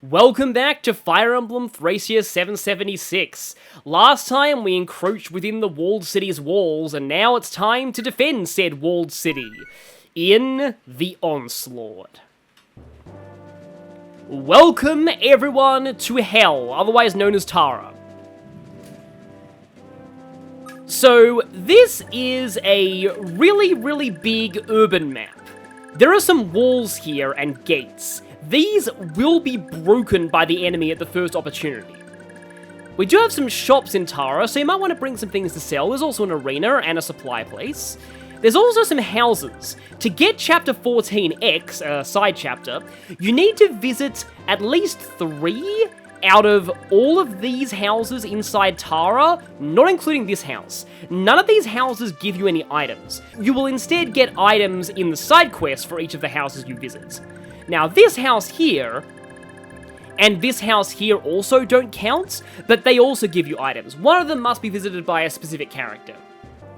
Welcome back to Fire Emblem Thracia 776. Last time we encroached within the walled city's walls, and now it's time to defend said walled city in the Onslaught. Welcome everyone to Hell, otherwise known as Tahra. So this is a really big urban map. There are some walls here and gates. These will be broken by the enemy at the first opportunity. We do have some shops in Tahra, so you might want to bring some things to sell. There's also an arena and a supply place. There's also some houses. To get Chapter 14X, side chapter, you need to visit at least 3 out of all of these houses inside Tahra, not including this house. None of these houses give you any items. You will instead get items in the side quests for each of the houses you visit. Now, this house here and this house here also don't count, but they also give you items. One of them must be visited by a specific character.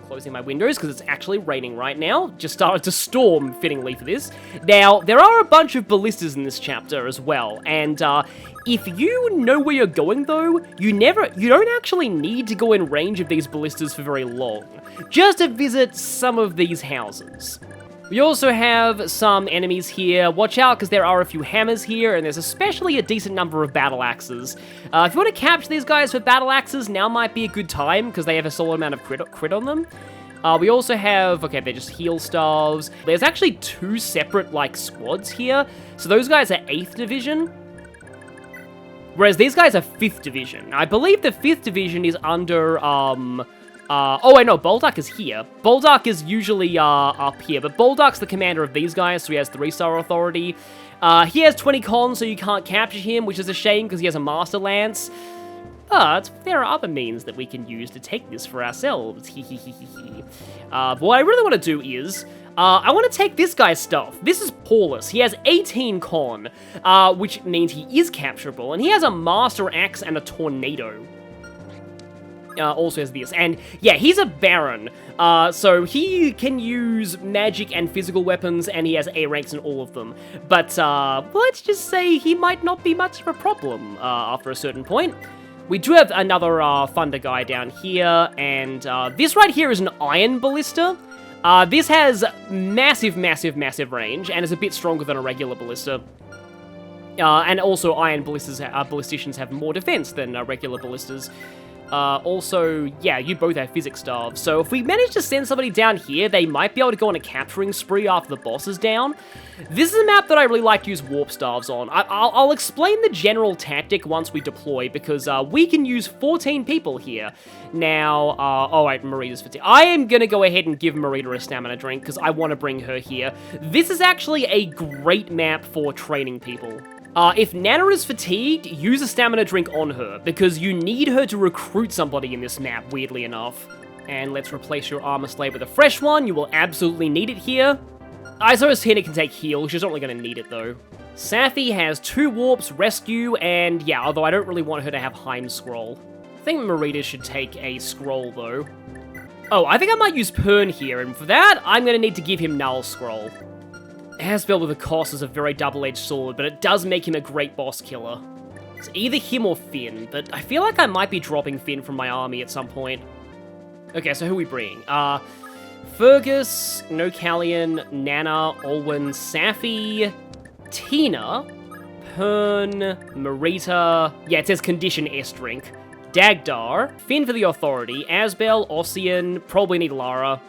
Closing my windows because it's actually raining right now. Just started to storm fittingly for this. Now, there are a bunch of ballistas in this chapter as well, and if you know where you're going though, you don't actually need to go in range of these ballistas for very long, just to visit some of these houses. We also have some enemies here. Watch out, because there are a few hammers here, and there's especially a decent number of battle axes. If you want to capture these guys for battle axes, now might be a good time, because they have a solid amount of crit on them. We also have, okay, they're just heal staves. There's actually 2 separate, squads here. So those guys are 8th Division, whereas these guys are 5th Division. I believe the 5th Division is under, oh wait, no, Boldark is here. Boldark is usually, up here, but Boldark's the commander of these guys, so he has 3-star authority. He has 20 cons, so you can't capture him, which is a shame, because he has a Master Lance. But there are other means that we can use to take this for ourselves. But what I really want to do is, I want to take this guy's stuff. This is Paulus. He has 18 con, which means he is capturable, and he has a Master Axe and a Tornado. Also has this, and yeah, he's a Baron, so he can use magic and physical weapons, and he has A ranks in all of them, but let's just say he might not be much of a problem after a certain point. We do have another Thunder guy down here, and this right here is an Iron Ballista. This has massive range, and is a bit stronger than a regular Ballista. And also Iron Ballisticians have more defense than regular Ballistas. Also, yeah, you both have physics staves, so if we manage to send somebody down here, they might be able to go on a capturing spree after the boss is down. This is a map that I really like to use warp staves on. I'll explain the general tactic once we deploy, because we can use 14 people here. Now, oh wait, Marita's fatigued. I am gonna go ahead and give Marita a stamina drink, because I want to bring her here. This is actually a great map for training people. If Nana is fatigued, use a stamina drink on her, because you need her to recruit somebody in this map, weirdly enough. And let's replace your armor slave with a fresh one. You will absolutely need it here. Tina can take heal. She's not really going to need it, though. Safi has 2 warps, rescue, and yeah, although I don't really want her to have Heim Scroll. I think Marita should take a scroll, though. Oh, I think I might use Pern here, and for that, I'm going to need to give him Null Scroll. Asbel with a Koss is a very double-edged sword, but it does make him a great boss killer. It's either him or Finn, but I feel like I might be dropping Finn from my army at some point. Okay, so who are we bringing? Fergus, Nocalion, Nana, Olwen, Safi, Tina, Pern, Marita, yeah, it says condition S drink, Dagdar, Finn for the authority, Asbel, Ossian, probably need Lara,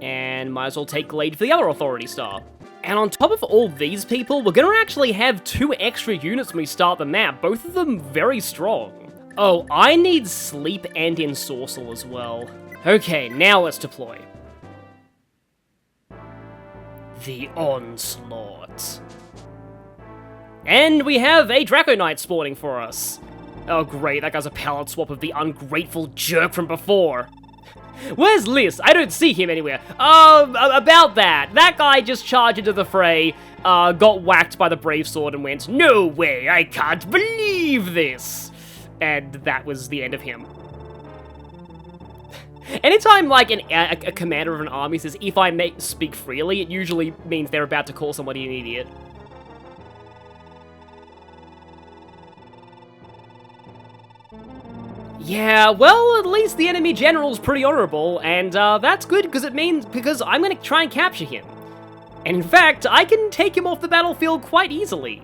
and might as well take Glade for the other authority star. And on top of all these people, we're going to actually have 2 extra units when we start the map, both of them very strong. Oh, I need Sleep and Ensorcel as well. Okay, now let's deploy. The Onslaught. And we have a Draco Knight spawning for us. Oh great, that guy's a palette swap of the ungrateful jerk from before. Where's Liz? I don't see him anywhere. About that. That guy just charged into the fray, got whacked by the Brave Sword and went, "No way, I can't believe this!" And that was the end of him. Anytime, a commander of an army says, "If I may speak freely," it usually means they're about to call somebody an idiot. Yeah, well, at least the enemy general's pretty honorable, and that's good because I'm gonna try and capture him. And in fact, I can take him off the battlefield quite easily.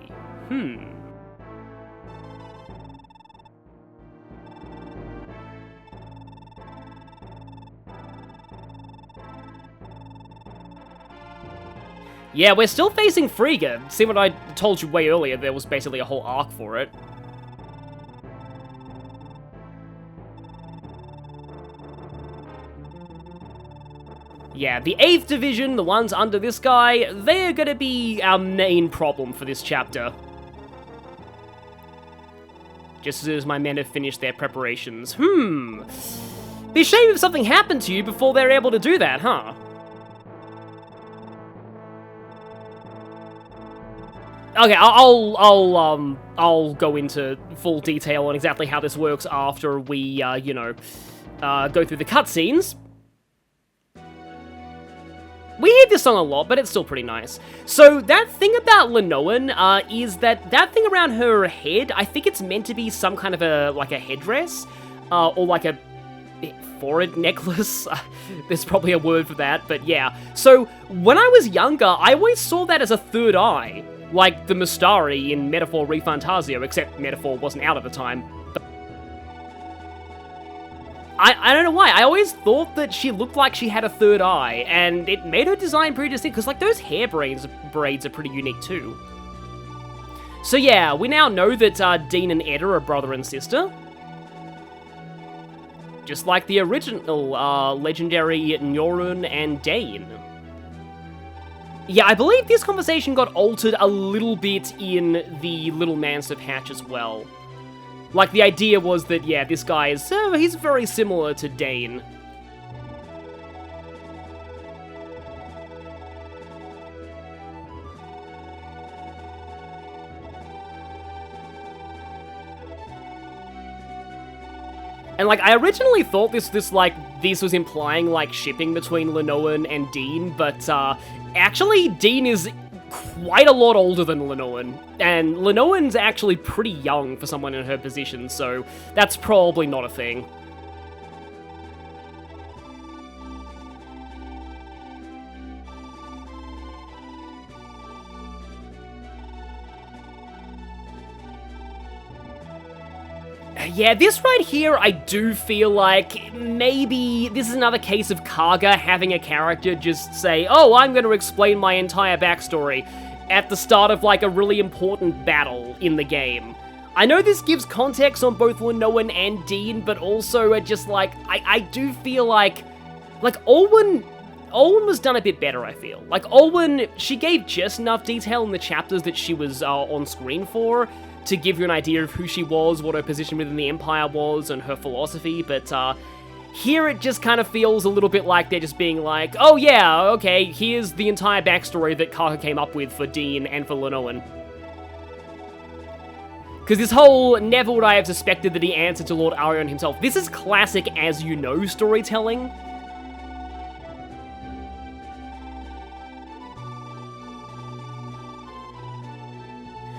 Yeah, we're still facing Frigga. See what I told you way earlier, there was basically a whole arc for it. Yeah, the 8th Division, the ones under this guy, they're gonna be our main problem for this chapter. Just as soon as my men have finished their preparations. Be a shame if something happened to you before they're able to do that, huh? Okay, I'll go into full detail on exactly how this works after we, go through the cutscenes. We hear this song a lot, but it's still pretty nice. So that thing about Linoan is that thing around her head, I think it's meant to be some kind of a headdress, or like a forehead necklace. There's probably a word for that, but yeah. So when I was younger, I always saw that as a third eye, like the Mystari in Metaphor ReFantazio, except Metaphor wasn't out at the time. I don't know why, I always thought that she looked like she had a third eye, and it made her design pretty distinct, because like those hair braids are pretty unique too. So yeah, we now know that Dean and Edda are brother and sister. Just like the original legendary Nyorun and Dane. Yeah, I believe this conversation got altered a little bit in the Little Mansif Hatch as well. Like, the idea was that, yeah, this guy is, he's very similar to Dane. And, like, I originally thought this was implying, like, shipping between Linoan and Dean, but, actually, Dean is quite a lot older than Linoan, and Linoan's actually pretty young for someone in her position, so that's probably not a thing. Yeah, this right here, I do feel like maybe this is another case of Kaga having a character just say, oh, I'm going to explain my entire backstory at the start of, like, a really important battle in the game. I know this gives context on both Linoan and Dean, but also just, like, I do feel like Olwen was done a bit better, I feel. Like, Olwen, she gave just enough detail in the chapters that she was on screen for, to give you an idea of who she was, what her position within the Empire was, and her philosophy, but here it just kind of feels a little bit like they're just being like, oh yeah, okay, here's the entire backstory that Kaga came up with for Dean and for Linoan. Because this whole, never would I have suspected that he answered to Lord Arion himself, this is classic as-you-know storytelling.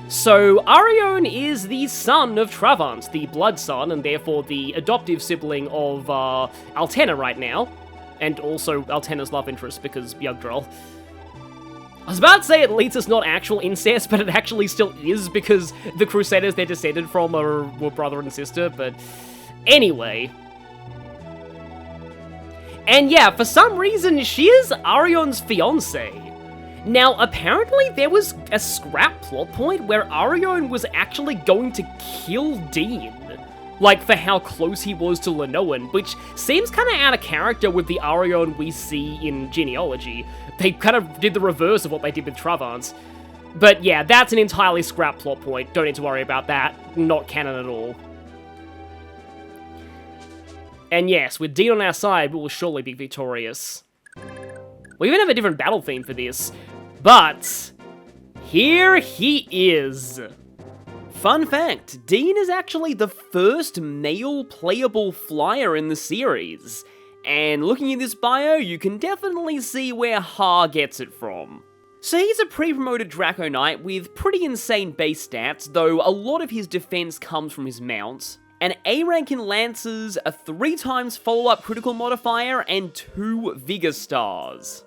So, Arion is the son of Travant, the blood son, and therefore the adoptive sibling of Altenna right now. And also Altenna's love interest, because Yggdrasil. I was about to say at least it's not actual incest, but it actually still is, because the Crusaders they're descended from were brother and sister, but anyway. And yeah, for some reason, she is Arion's fiancée. Now, apparently there was a scrap plot point where Arion was actually going to kill Dean, like, for how close he was to Linoan, which seems kind of out of character with the Arion we see in Genealogy. They kind of did the reverse of what they did with Travant. But yeah, that's an entirely scrap plot point, don't need to worry about that, not canon at all. And yes, with Dean on our side, we will surely be victorious. We even have a different battle theme for this. But here he is. Fun fact, Dean is actually the first male playable flyer in the series. And looking at this bio, you can definitely see where Ha gets it from. So he's a pre-promoted Draco Knight with pretty insane base stats, though a lot of his defense comes from his mount. an A rank in Lancers, a 3 times follow-up critical modifier, and 2 Vigor Stars.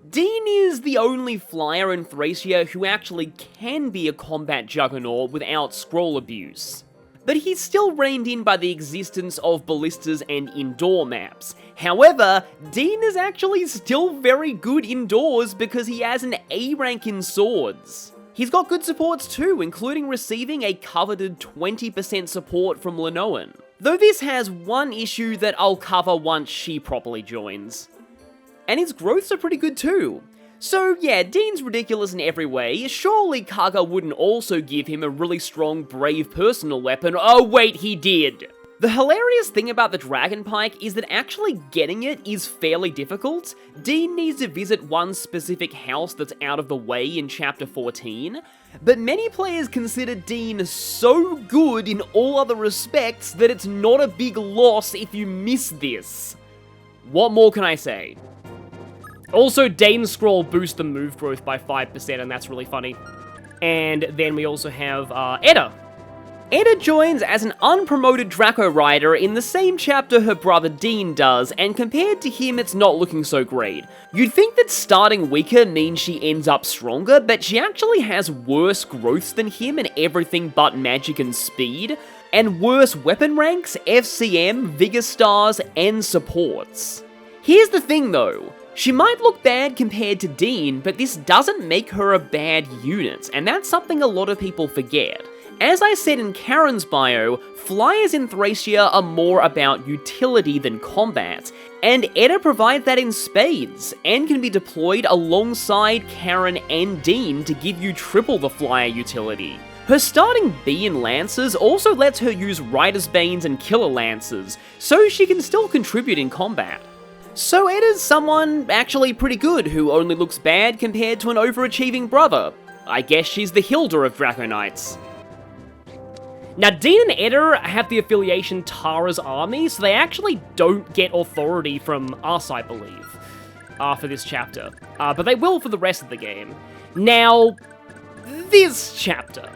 Dean is the only flyer in Thracia who actually can be a combat juggernaut without scroll abuse. But he's still reined in by the existence of ballistas and indoor maps. However, Dean is actually still very good indoors because he has an A rank in swords. He's got good supports too, including receiving a coveted 20% support from Lenoan. Though this has one issue that I'll cover once she properly joins. And his growths are pretty good too. So yeah, Dean's ridiculous in every way. Surely Kaga wouldn't also give him a really strong brave personal weapon. Oh wait, he did! The hilarious thing about the Dragon Pike is that actually getting it is fairly difficult. Dean needs to visit one specific house that's out of the way in chapter 14, but many players consider Dean so good in all other respects that it's not a big loss if you miss this. What more can I say? Also, Dane's Scroll boosts the move growth by 5%, and that's really funny. And then we also have Edda. Edda joins as an unpromoted Draco Rider in the same chapter her brother Dean does, and compared to him, it's not looking so great. You'd think that starting weaker means she ends up stronger, but she actually has worse growths than him in everything but magic and speed, and worse weapon ranks, FCM, Vigor Stars, and supports. Here's the thing though. She might look bad compared to Dean, but this doesn't make her a bad unit, and that's something a lot of people forget. As I said in Karen's bio, flyers in Thracia are more about utility than combat, and Edda provides that in spades, and can be deployed alongside Karen and Dean to give you triple the flyer utility. Her starting B in Lancers also lets her use Rider's Banes and Killer Lancers, so she can still contribute in combat. So Edda's someone actually pretty good who only looks bad compared to an overachieving brother. I guess she's the Hilda of Draco Knights. Now, Dean and Edda have the affiliation Tahra's army, so they actually don't get authority from us, I believe, for this chapter. But they will for the rest of the game. Now, this chapter.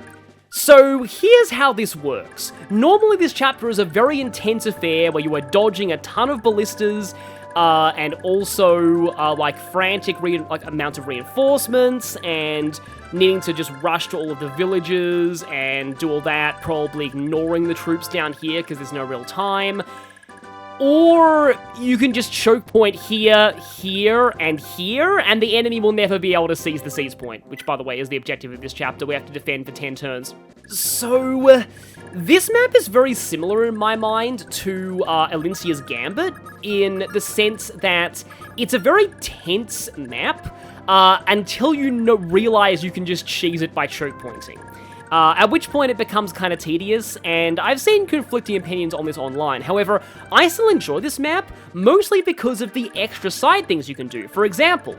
So here's how this works. Normally this chapter is a very intense affair where you are dodging a ton of ballistas, and also, like, frantic amounts of reinforcements, and needing to just rush to all of the villages, and do all that, probably ignoring the troops down here, because there's no real time. Or you can just choke point here, here, and here, and the enemy will never be able to seize the seize point, which, by the way, is the objective of this chapter. We have to defend for 10 turns. So, this map is very similar in my mind to Elincia's Gambit, in the sense that it's a very tense map, until you realize you can just cheese it by choke pointing. At which point it becomes kind of tedious, and I've seen conflicting opinions on this online. However, I still enjoy this map, mostly because of the extra side things you can do. For example,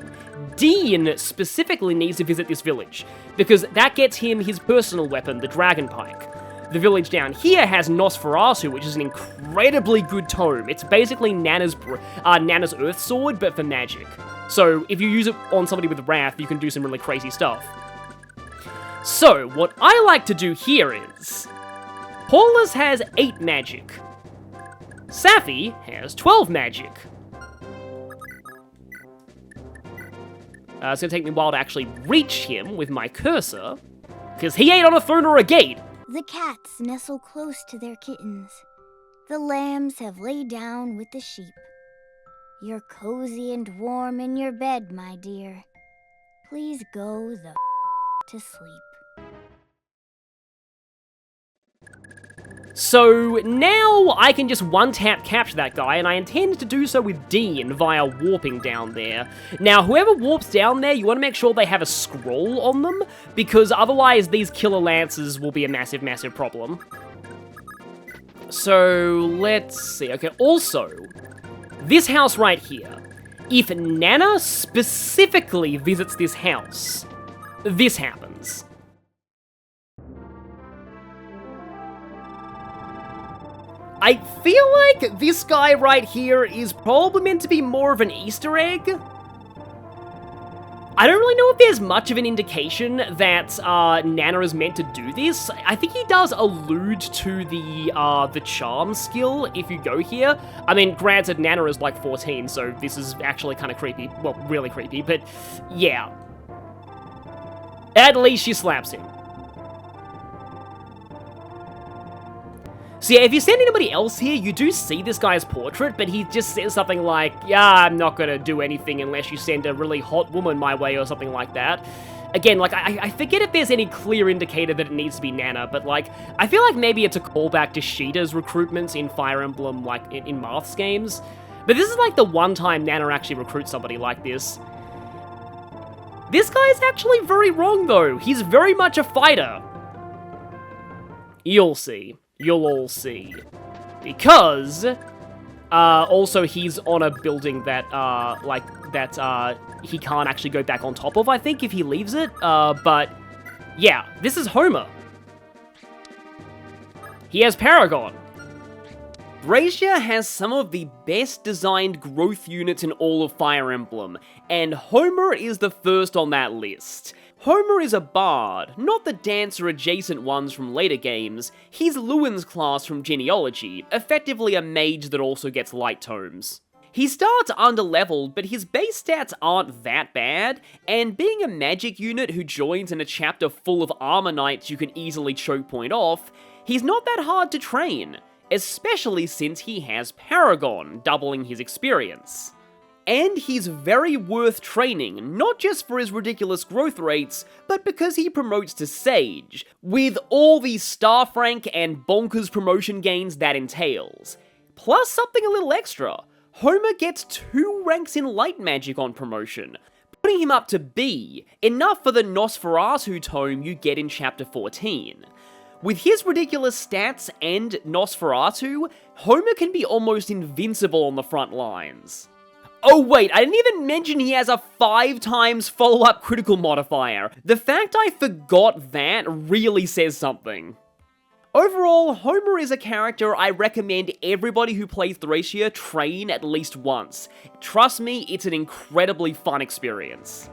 Dean specifically needs to visit this village, because that gets him his personal weapon, the Dragon Pike. The village down here has Nosferatu, which is an incredibly good tome. It's basically Nana's Earth Sword, but for magic. So, if you use it on somebody with Wrath, you can do some really crazy stuff. So, what I like to do here is... Paulus has 8 magic. Safi has 12 magic. It's gonna take me a while to actually reach him with my cursor, because he ain't on a throne or a gate. The cats nestle close to their kittens. The lambs have laid down with the sheep. You're cozy and warm in your bed, my dear. Please go the to sleep. So now I can just one-tap capture that guy, and I intend to do so with Dean via warping down there. Now, whoever warps down there, you want to make sure they have a scroll on them, because otherwise these killer lances will be a massive, massive problem. So, let's see. Okay, also, this house right here. If Nana specifically visits this house, this happens. I feel like this guy right here is probably meant to be more of an Easter egg. I don't really know if there's much of an indication that Nana is meant to do this. I think he does allude to the charm skill if you go here. I mean, granted, Nana is like 14, so this is actually kind of creepy. Well, really creepy, but yeah. At least she slaps him. So yeah, if you send anybody else here, you do see this guy's portrait, but he just says something like, yeah, I'm not gonna do anything unless you send a really hot woman my way or something like that. Again, like, I forget if there's any clear indicator that it needs to be Nana, but like, I feel like maybe it's a callback to Sheeta's recruitments in Fire Emblem, like, in Marth's games. But this is like the one time Nana actually recruits somebody like this. This guy's actually very wrong, though. He's very much a fighter. You'll see. You'll all see. Because, also he's on a building that, he can't actually go back on top of, I think, if he leaves it. But, yeah, this is Homer. He has Paragon. Thracia has some of the best designed growth units in all of Fire Emblem, and Homer is the first on that list. Homer is a bard, not the dancer-adjacent ones from later games. He's Lewin's class from Genealogy, effectively a mage that also gets light tomes. He starts under-leveled, but his base stats aren't that bad, and being a magic unit who joins in a chapter full of armor knights you can easily chokepoint off, he's not that hard to train, especially since he has Paragon, doubling his experience. And he's very worth training, not just for his ridiculous growth rates, but because he promotes to Sage, with all the staff rank and bonkers promotion gains that entails. Plus something a little extra, Homer gets 2 ranks in light magic on promotion, putting him up to B, enough for the Nosferatu tome you get in chapter 14. With his ridiculous stats and Nosferatu, Homer can be almost invincible on the front lines. Oh wait, I didn't even mention he has a 5 times follow-up critical modifier. The fact I forgot that really says something. Overall, Homer is a character I recommend everybody who plays Thracia train at least once. Trust me, it's an incredibly fun experience.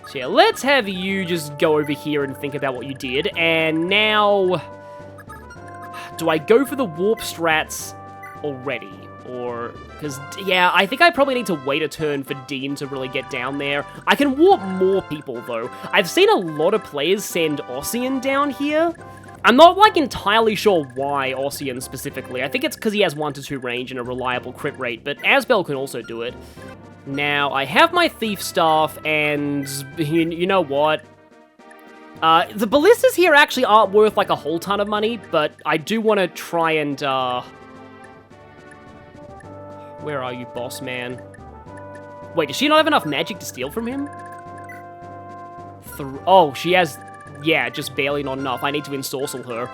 So yeah, let's have you just go over here and think about what you did, and now... Do I go for the warp strats already? Or... Because, yeah, I think I probably need to wait a turn for Dean to really get down there. I can warp more people, though. I've seen a lot of players send Ossian down here. I'm not, like, entirely sure why Ossian specifically. I think it's because he has 1 to 2 range and a reliable crit rate, but Asbel can also do it. Now, I have my Thief Staff, and you know what? The ballistas here actually aren't worth, like, a whole ton of money, but I do want to try and, Where are you, boss man? Wait, does she not have enough magic to steal from him? Oh, she has... Yeah, just barely not enough. I need to ensorcel her.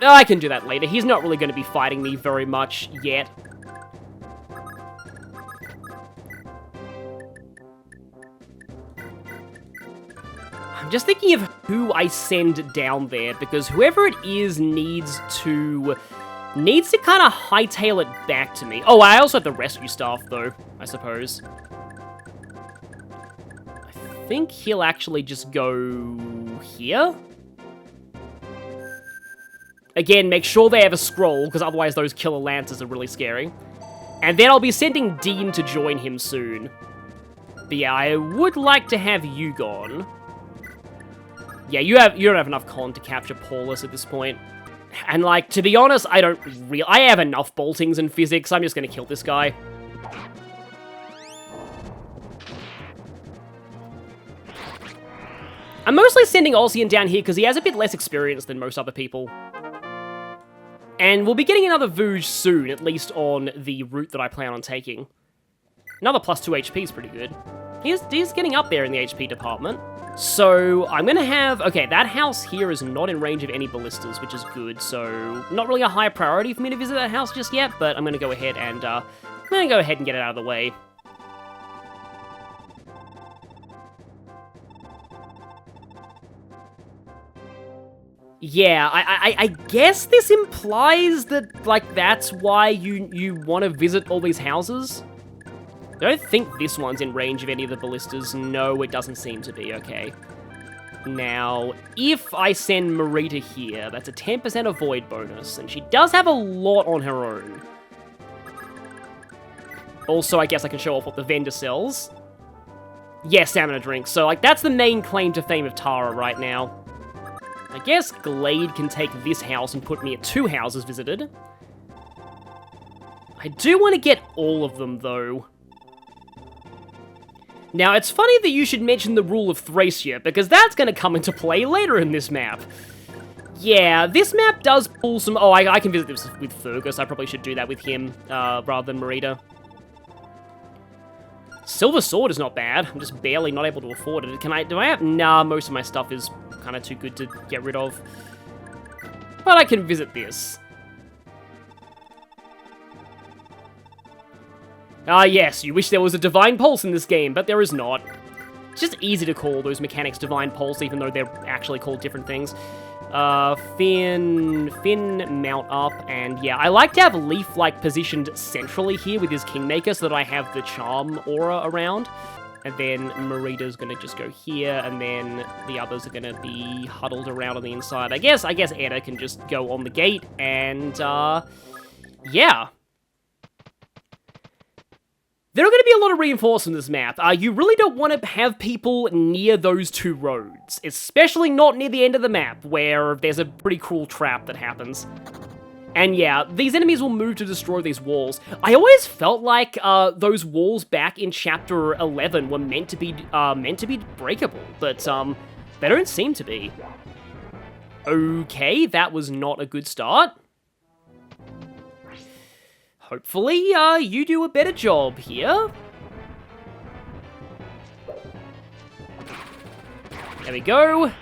I can do that later. He's not really going to be fighting me very much yet. I'm just thinking of who I send down there, because whoever it is needs to kind of hightail it back to me. Oh, I also have the rescue staff, though, I suppose. I think he'll actually just go here. Again, make sure they have a scroll, because otherwise those killer lancers are really scary. And then I'll be sending Dean to join him soon. But yeah, I would like to have you gone. Yeah, you don't have enough con to capture Paulus at this point. And like, to be honest, I have enough boltings and physics. I'm just gonna kill this guy. I'm mostly sending Ossian down here because he has a bit less experience than most other people. And we'll be getting another Vouge soon, at least on the route that I plan on taking. Another plus 2 HP is pretty good. He's getting up there in the HP department. So I'm going to have... Okay, that house here is not in range of any ballistas, which is good. So not really a high priority for me to visit that house just yet, but I'm going to go ahead and get it out of the way. Yeah, I guess this implies that, like, that's why you want to visit all these houses. I don't think this one's in range of any of the ballistas. No, it doesn't seem to be. Okay. Now, if I send Marita here, that's a 10% avoid bonus, and she does have a lot on her own. Also, I guess I can show off what the vendor sells. Yeah, stamina drinks. So, like, that's the main claim to fame of Tahra right now. I guess Glade can take this house and put me at 2 houses visited. I do want to get all of them, though. Now, it's funny that you should mention the rule of Thracia, because that's going to come into play later in this map. Yeah, this map does pull some... Oh, I can visit this with Fergus. I probably should do that with him, rather than Marita. Silver Sword is not bad. I'm just barely not able to afford it. Do I have... Nah, most of my stuff is kind of too good to get rid of. But I can visit this. Ah, yes, you wish there was a Divine Pulse in this game, but there is not. It's just easy to call those mechanics Divine Pulse, even though they're actually called different things. Finn, mount up, and yeah, I like to have Leaf, like, positioned centrally here with his Kingmaker so that I have the Charm aura around. And then Marita's gonna just go here, and then the others are gonna be huddled around on the inside. I guess Edda can just go on the gate, and, yeah. There are going to be a lot of reinforcements in this map. You really don't want to have people near those 2 roads, especially not near the end of the map, where there's a pretty cruel trap that happens. And yeah, these enemies will move to destroy these walls. I always felt like those walls back in Chapter 11 were meant to be breakable, but they don't seem to be. Okay, that was not a good start. Hopefully, you do a better job here. There we go.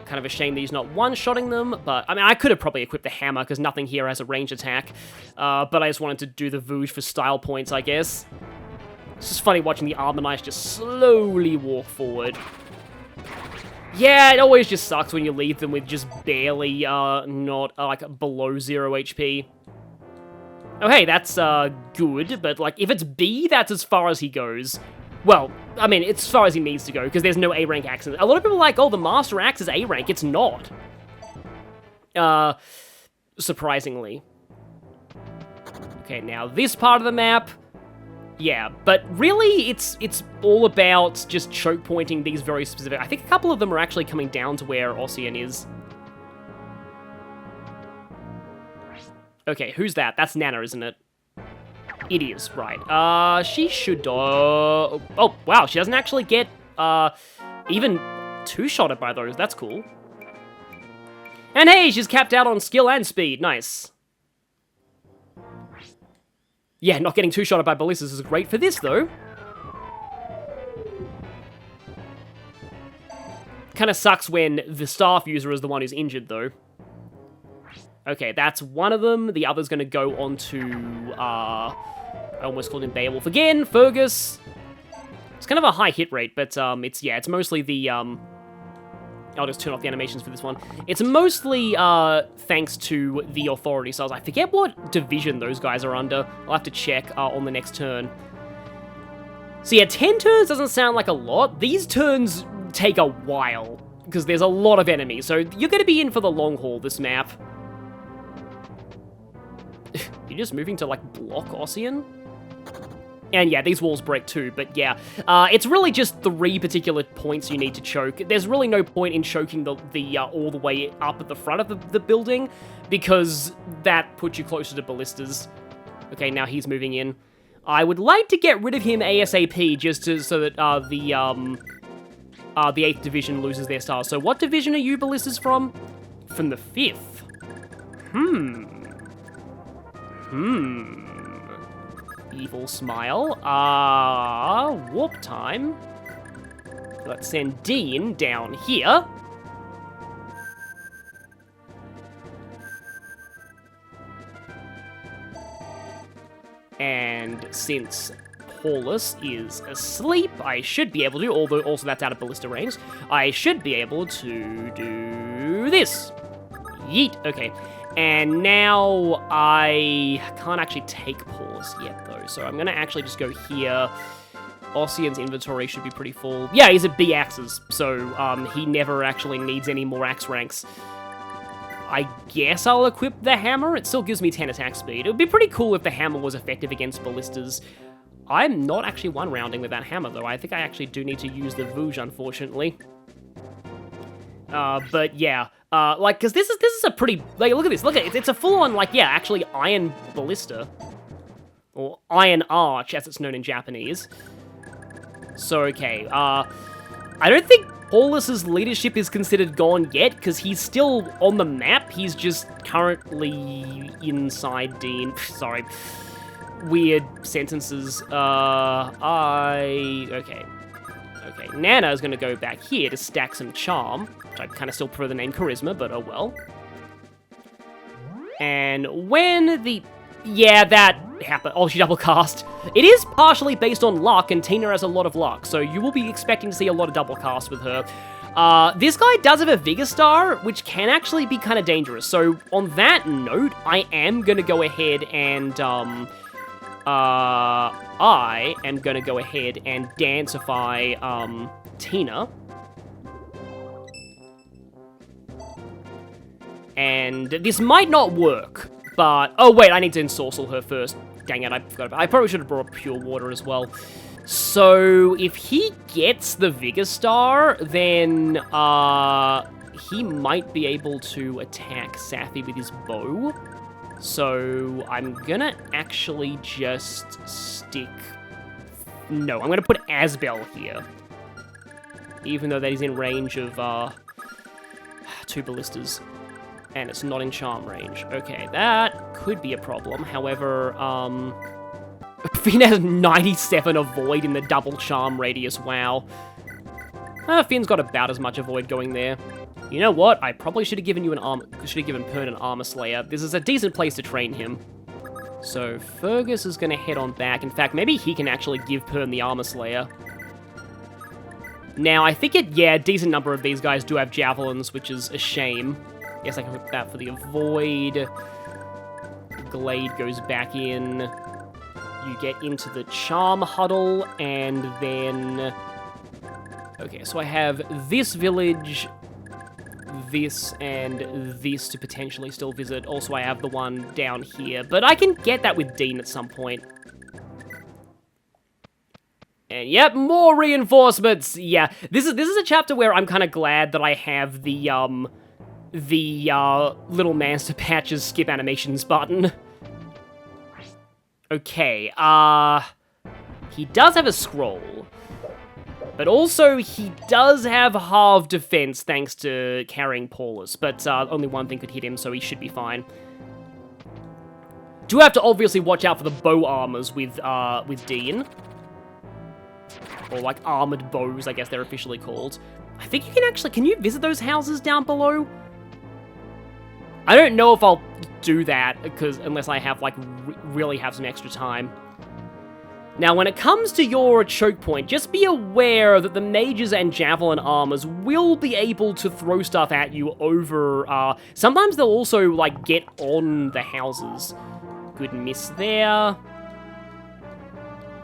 Kind of a shame that he's not one-shotting them, but, I mean, I could have probably equipped the hammer, because nothing here has a range attack. But I just wanted to do the Vouge for style points, I guess. It's just funny watching the Armor Knights just slowly walk forward. Yeah, it always just sucks when you leave them with just barely, not, like, below 0 HP. Oh, hey, that's, good, but, like, if it's B, that's as far as he goes. Well, I mean, it's as far as he needs to go, because there's no A-rank axe. A lot of people are like, oh, the Master Axe is A-rank. It's not. Surprisingly. Okay, now this part of the map, yeah, but really, it's all about just choke pointing these very specific... I think a couple of them are actually coming down to where Ossian is. Okay, who's that? That's Nana, isn't it? It is, right. She should... oh, wow, she doesn't actually get, even two-shotted by those. That's cool. And hey, she's capped out on skill and speed. Nice. Yeah, not getting two-shotted by ballistas is great for this, though. Kind of sucks when the staff user is the one who's injured, though. Okay, that's one of them. The other's going to go on to, I almost called him Beowulf again, Fergus. It's kind of a high hit rate, but, it's mostly the I'll just turn off the animations for this one. It's mostly thanks to the authority cells. I forget what division those guys are under. I'll have to check on the next turn. So yeah, 10 turns doesn't sound like a lot. These turns take a while, because there's a lot of enemies, so you're going to be in for the long haul, this map. You're just moving to, like, block Ossian? And yeah, these walls break too, but yeah. It's really just 3 particular points you need to choke. There's really no point in choking the all the way up at the front of the building, because that puts you closer to ballistas. Okay, now he's moving in. I would like to get rid of him ASAP, just so that the 8th Division loses their stars. So what division are you ballistas from? From the 5th. Evil smile. Warp time. Let's send Dean down here. And since Paulus is asleep, I should be able to, although also that's out of ballista range, I should be able to do this. Yeet. Okay. And now I can't actually take Paulus yet, though, so I'm going to actually just go here. Ossian's inventory should be pretty full. Yeah, he's at B axes, so he never actually needs any more axe ranks. I guess I'll equip the hammer. It still gives me 10 attack speed. It would be pretty cool if the hammer was effective against ballistas. I'm not actually one-rounding with that hammer, though. I think I actually do need to use the Vouge, unfortunately. But yeah, like, because this is a pretty, like, look at this, it's a full-on, like, yeah, actually iron ballista. Or iron arch, as it's known in Japanese. So, okay, I don't think Paulus's leadership is considered gone yet, because he's still on the map. He's just currently inside Dean. Sorry. Weird sentences. Okay. Okay, Nana's gonna go back here to stack some charm, which I kind of still prefer the name charisma, but oh well. And when the... Yeah, that happened. Oh, she double cast. It is partially based on luck, and Tina has a lot of luck, so you will be expecting to see a lot of double cast with her. This guy does have a Vigor Star, which can actually be kind of dangerous. So on that note, I am going to go ahead and, I am going to go ahead and dancify, Tina. And this might not work. But, oh wait, I need to ensorcel her first. Dang it, I forgot about it. I probably should have brought pure water as well. So, if he gets the Vigor Star, then, he might be able to attack Safi with his bow. So, I'm gonna actually just stick... No, I'm gonna put Asbel here. Even though that is in range of, 2 ballistas. And it's not in charm range. Okay, that could be a problem. However, Finn has 97 avoid in the double charm radius, wow. Finn's got about as much avoid going there. You know what? I probably should have given you Pern an Armor Slayer. This is a decent place to train him. So, Fergus is gonna head on back. In fact, maybe he can actually give Pern the Armor Slayer. Now, I think a decent number of these guys do have javelins, which is a shame. Yes, I can put that for the avoid. Glade goes back in. You get into the charm huddle, and then... Okay, so I have this village, this, and this to potentially still visit. Also, I have the one down here, but I can get that with Dean at some point. And yep, more reinforcements! Yeah, this is a chapter where I'm kind of glad that I have the Little Master Patches skip animations button. Okay, he does have a scroll. But also, he does have halved defense thanks to carrying Paulus, but only one thing could hit him, so he should be fine. Do have to obviously watch out for the bow armors with Dean. Or like armored bows, I guess they're officially called. I think you can actually, can you visit those houses down below? I don't know if I'll do that, because unless I have, like, really have some extra time. Now, when it comes to your choke point, just be aware that the mages and javelin armors will be able to throw stuff at you over, sometimes they'll also, like, get on the houses. Good miss there.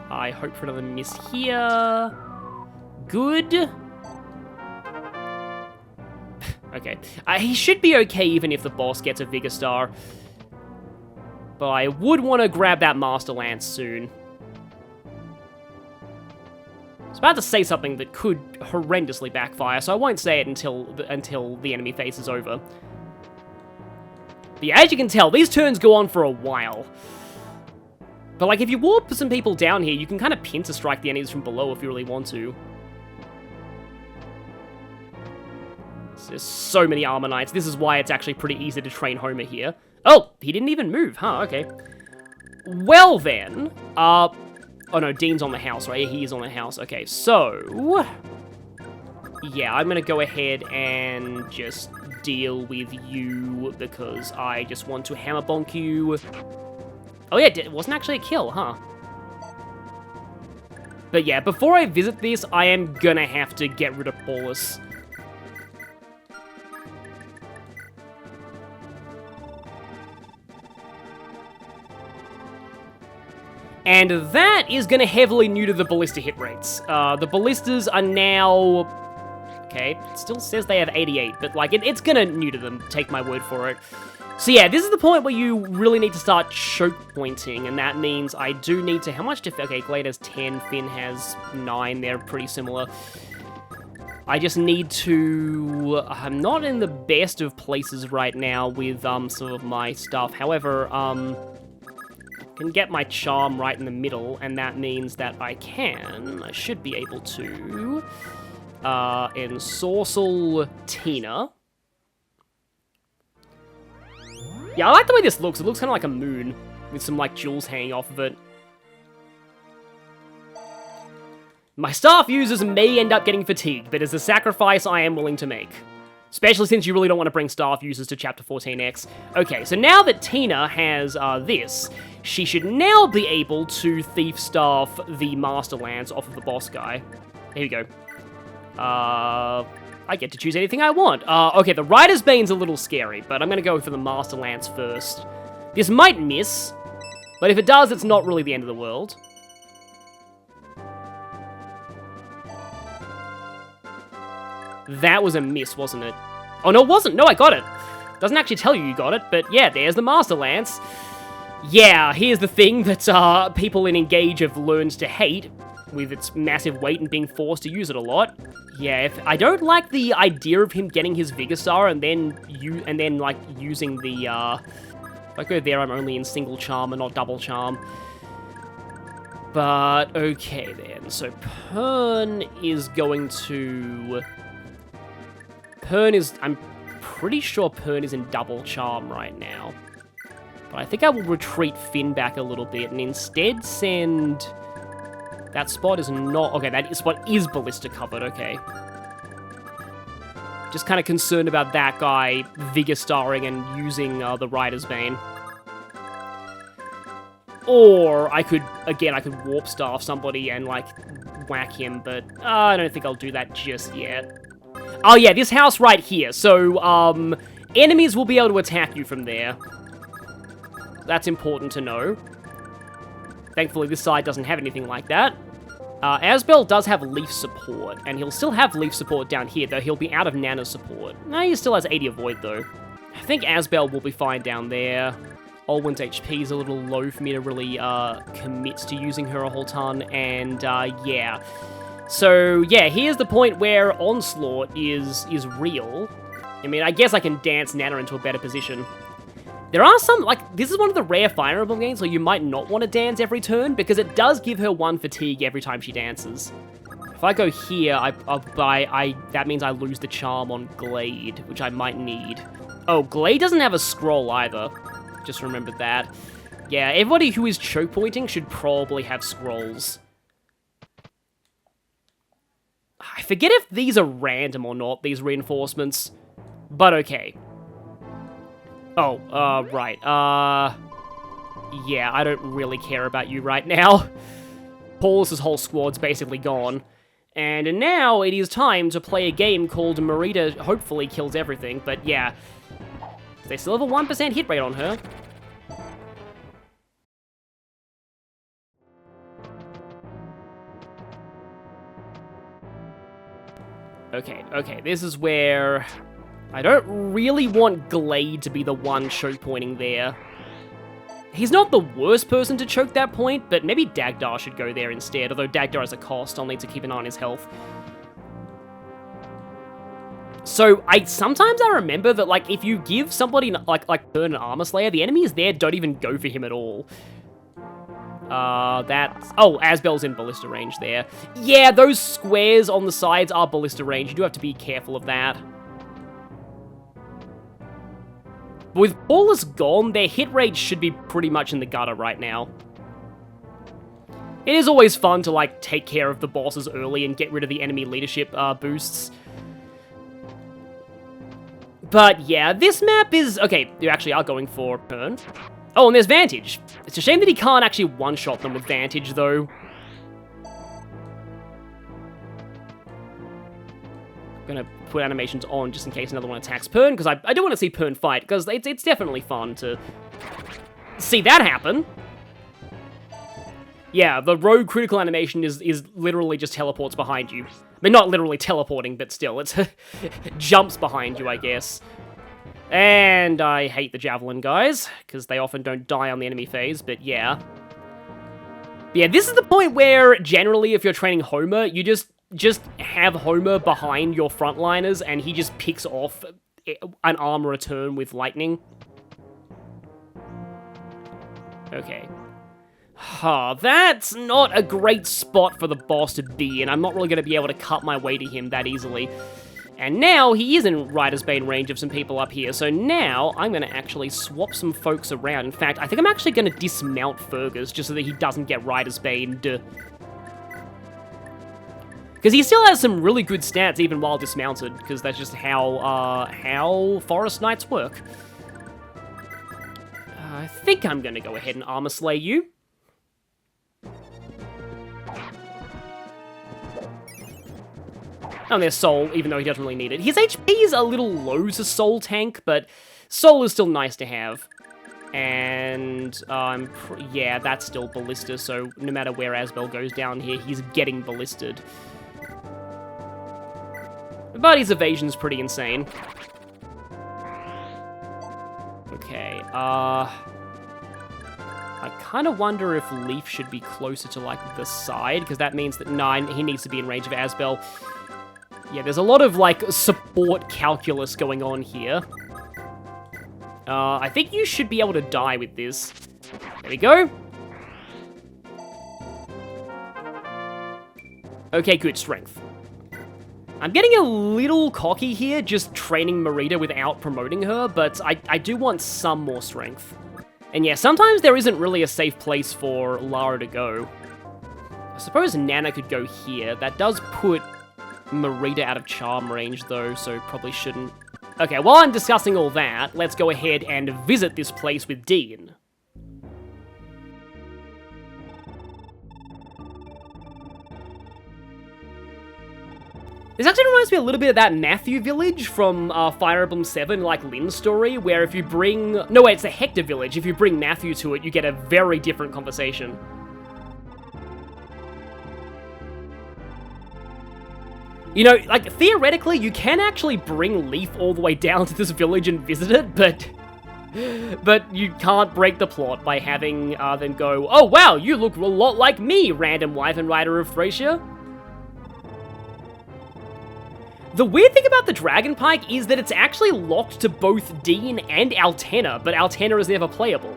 I hope for another miss here. Good. Okay. He should be okay even if the boss gets a Vigor Star. But I would want to grab that Master Lance soon. I was about to say something that could horrendously backfire, so I won't say it until the enemy phase is over. But yeah, as you can tell, these turns go on for a while. But like, if you warp some people down here, you can kind of pincer strike the enemies from below if you really want to. There's so many Armor Knights. This is why it's actually pretty easy to train Homer here. Oh, he didn't even move. Huh, okay. Well then, oh no, Dean's on the house, right? He is on the house. Okay, so... yeah, I'm gonna go ahead and just deal with you because I just want to hammer bonk you. Oh yeah, it wasn't actually a kill, huh? But yeah, before I visit this, I am gonna have to get rid of Paulus. And that is going to heavily neuter the ballista hit rates. The ballistas are now... okay, it still says they have 88, but like, it's going to neuter them, take my word for it. So yeah, this is the point where you really need to start choke pointing, and that means I do need to... how much okay, Glade has 10, Finn has 9, they're pretty similar. I just need to... I'm not in the best of places right now with some of my stuff, however, can get my charm right in the middle, and that means that I should be able to ensorcel Tina. Yeah, I like the way this looks. It looks kind of like a moon with some like jewels hanging off of it. My staff users may end up getting fatigued, but it's a sacrifice I am willing to make. Especially since you really don't want to bring staff users to Chapter 14X. Okay, so now that Tina has this, she should now be able to Thief Staff the Master Lance off of the boss guy. Here we go. I get to choose anything I want. Okay, the Rider's Bane's a little scary, but I'm going to go for the Master Lance first. This might miss, but if it does, it's not really the end of the world. That was a miss, wasn't it? Oh, no, it wasn't. No, I got it. Doesn't actually tell you got it, but yeah, there's the Master Lance. Yeah, here's the thing that people in Engage have learned to hate, with its massive weight and being forced to use it a lot. Yeah, I don't like the idea of him getting his Vigor Star and then like using the if I go there, I'm only in single charm and not double charm. But okay then. So Pern is going to... I'm pretty sure Pern is in double charm right now. But I think I will retreat Finn back a little bit and instead send... that spot is not... okay, that spot is ballista covered, okay. Just kind of concerned about that guy Vigor Starring and using the Rider's Bane. Or I could Warp Staff somebody and, like, whack him, but I don't think I'll do that just yet. Oh yeah, this house right here. So, enemies will be able to attack you from there. That's important to know. Thankfully, this side doesn't have anything like that. Asbel does have leaf support, and he'll still have leaf support down here, though he'll be out of Nana support. No, he still has 80 Avoid, though. I think Asbel will be fine down there. Olwen's HP is a little low for me to really commit to using her a whole ton, and yeah. So, yeah, here's the point where Onslaught is real. I mean, I guess I can dance Nana into a better position. There are some, like, this is one of the rare Fire Emblem games where you might not want to dance every turn, because it does give her 1 fatigue every time she dances. If I go here, that means I lose the charm on Glade, which I might need. Oh, Glade doesn't have a scroll either. Just remembered that. Yeah, everybody who is choke pointing should probably have scrolls. I forget if these are random or not, these reinforcements, but okay. Oh, right, yeah, I don't really care about you right now. Paulus's whole squad's basically gone. And now it is time to play a game called Merida hopefully kills everything, but yeah. They still have a 1% hit rate on her. Okay, this is where I don't really want Glade to be the one choke pointing there. He's not the worst person to choke that point, but maybe Dagdar should go there instead, although Dagdar has a cost. I'll need to keep an eye on his health. So, sometimes I remember that, like, if you give somebody, like Burn an Armor Slayer, the enemies there don't even go for him at all. Oh, Asbel's in ballista range there. Yeah, those squares on the sides are ballista range. You do have to be careful of that. But with Paulus gone, their hit rate should be pretty much in the gutter right now. It is always fun to, like, take care of the bosses early and get rid of the enemy leadership boosts. But yeah, this map is... Okay, you actually are going for Burn. Oh, and there's Vantage. It's a shame that he can't actually one-shot them with Vantage, though. I'm gonna put animations on just in case another one attacks Pern, because I do want to see Pern fight, because it's definitely fun to see that happen. Yeah, the rogue critical animation is literally just teleports behind you. I mean, not literally teleporting, but still, it's jumps behind you, I guess. And I hate the Javelin guys, because they often don't die on the enemy phase, but yeah. Yeah, this is the point where, generally, if you're training Homer, you just have Homer behind your frontliners, and he just picks off an armor a turn with lightning. Okay. That's not a great spot for the boss to be in. I'm not really going to be able to cut my way to him that easily. And now he is in Rider's Bane range of some people up here, so now I'm going to actually swap some folks around. In fact, I think I'm actually going to dismount Fergus just so that he doesn't get Rider's Bane. Because he still has some really good stats even while dismounted, because that's just how Forest Knights work. I think I'm going to go ahead and Armor Slay you. And there's Soul, even though he doesn't really need it. His HP is a little low to Soul tank, but Soul is still nice to have. And, yeah, that's still Ballista, so no matter where Asbel goes down here, he's getting ballisted. But his evasion's pretty insane. Okay, I kind of wonder if Leaf should be closer to, like, the side, because that means that, he needs to be in range of Asbel. Yeah, there's a lot of, like, support calculus going on here. I think you should be able to die with this. There we go. Okay, good, strength. I'm getting a little cocky here, just training Merida without promoting her, but I do want some more strength. And yeah, sometimes there isn't really a safe place for Lara to go. I suppose Nana could go here. That does put Merida out of charm range, though, so probably shouldn't. Okay, while I'm discussing all that, let's go ahead and visit this place with Dean. This actually reminds me a little bit of that Matthew village from Fire Emblem 7, like Lynn's story, where if you bring... No, wait, it's the Hector village. If you bring Matthew to it, you get a very different conversation. You know, like, theoretically, you can actually bring Leaf all the way down to this village and visit it, but you can't break the plot by having them go, "Oh, wow, you look a lot like me, random wife and rider of Thracia." The weird thing about the Dragon Pike is that it's actually locked to both Dean and Altena, but Altena is never playable.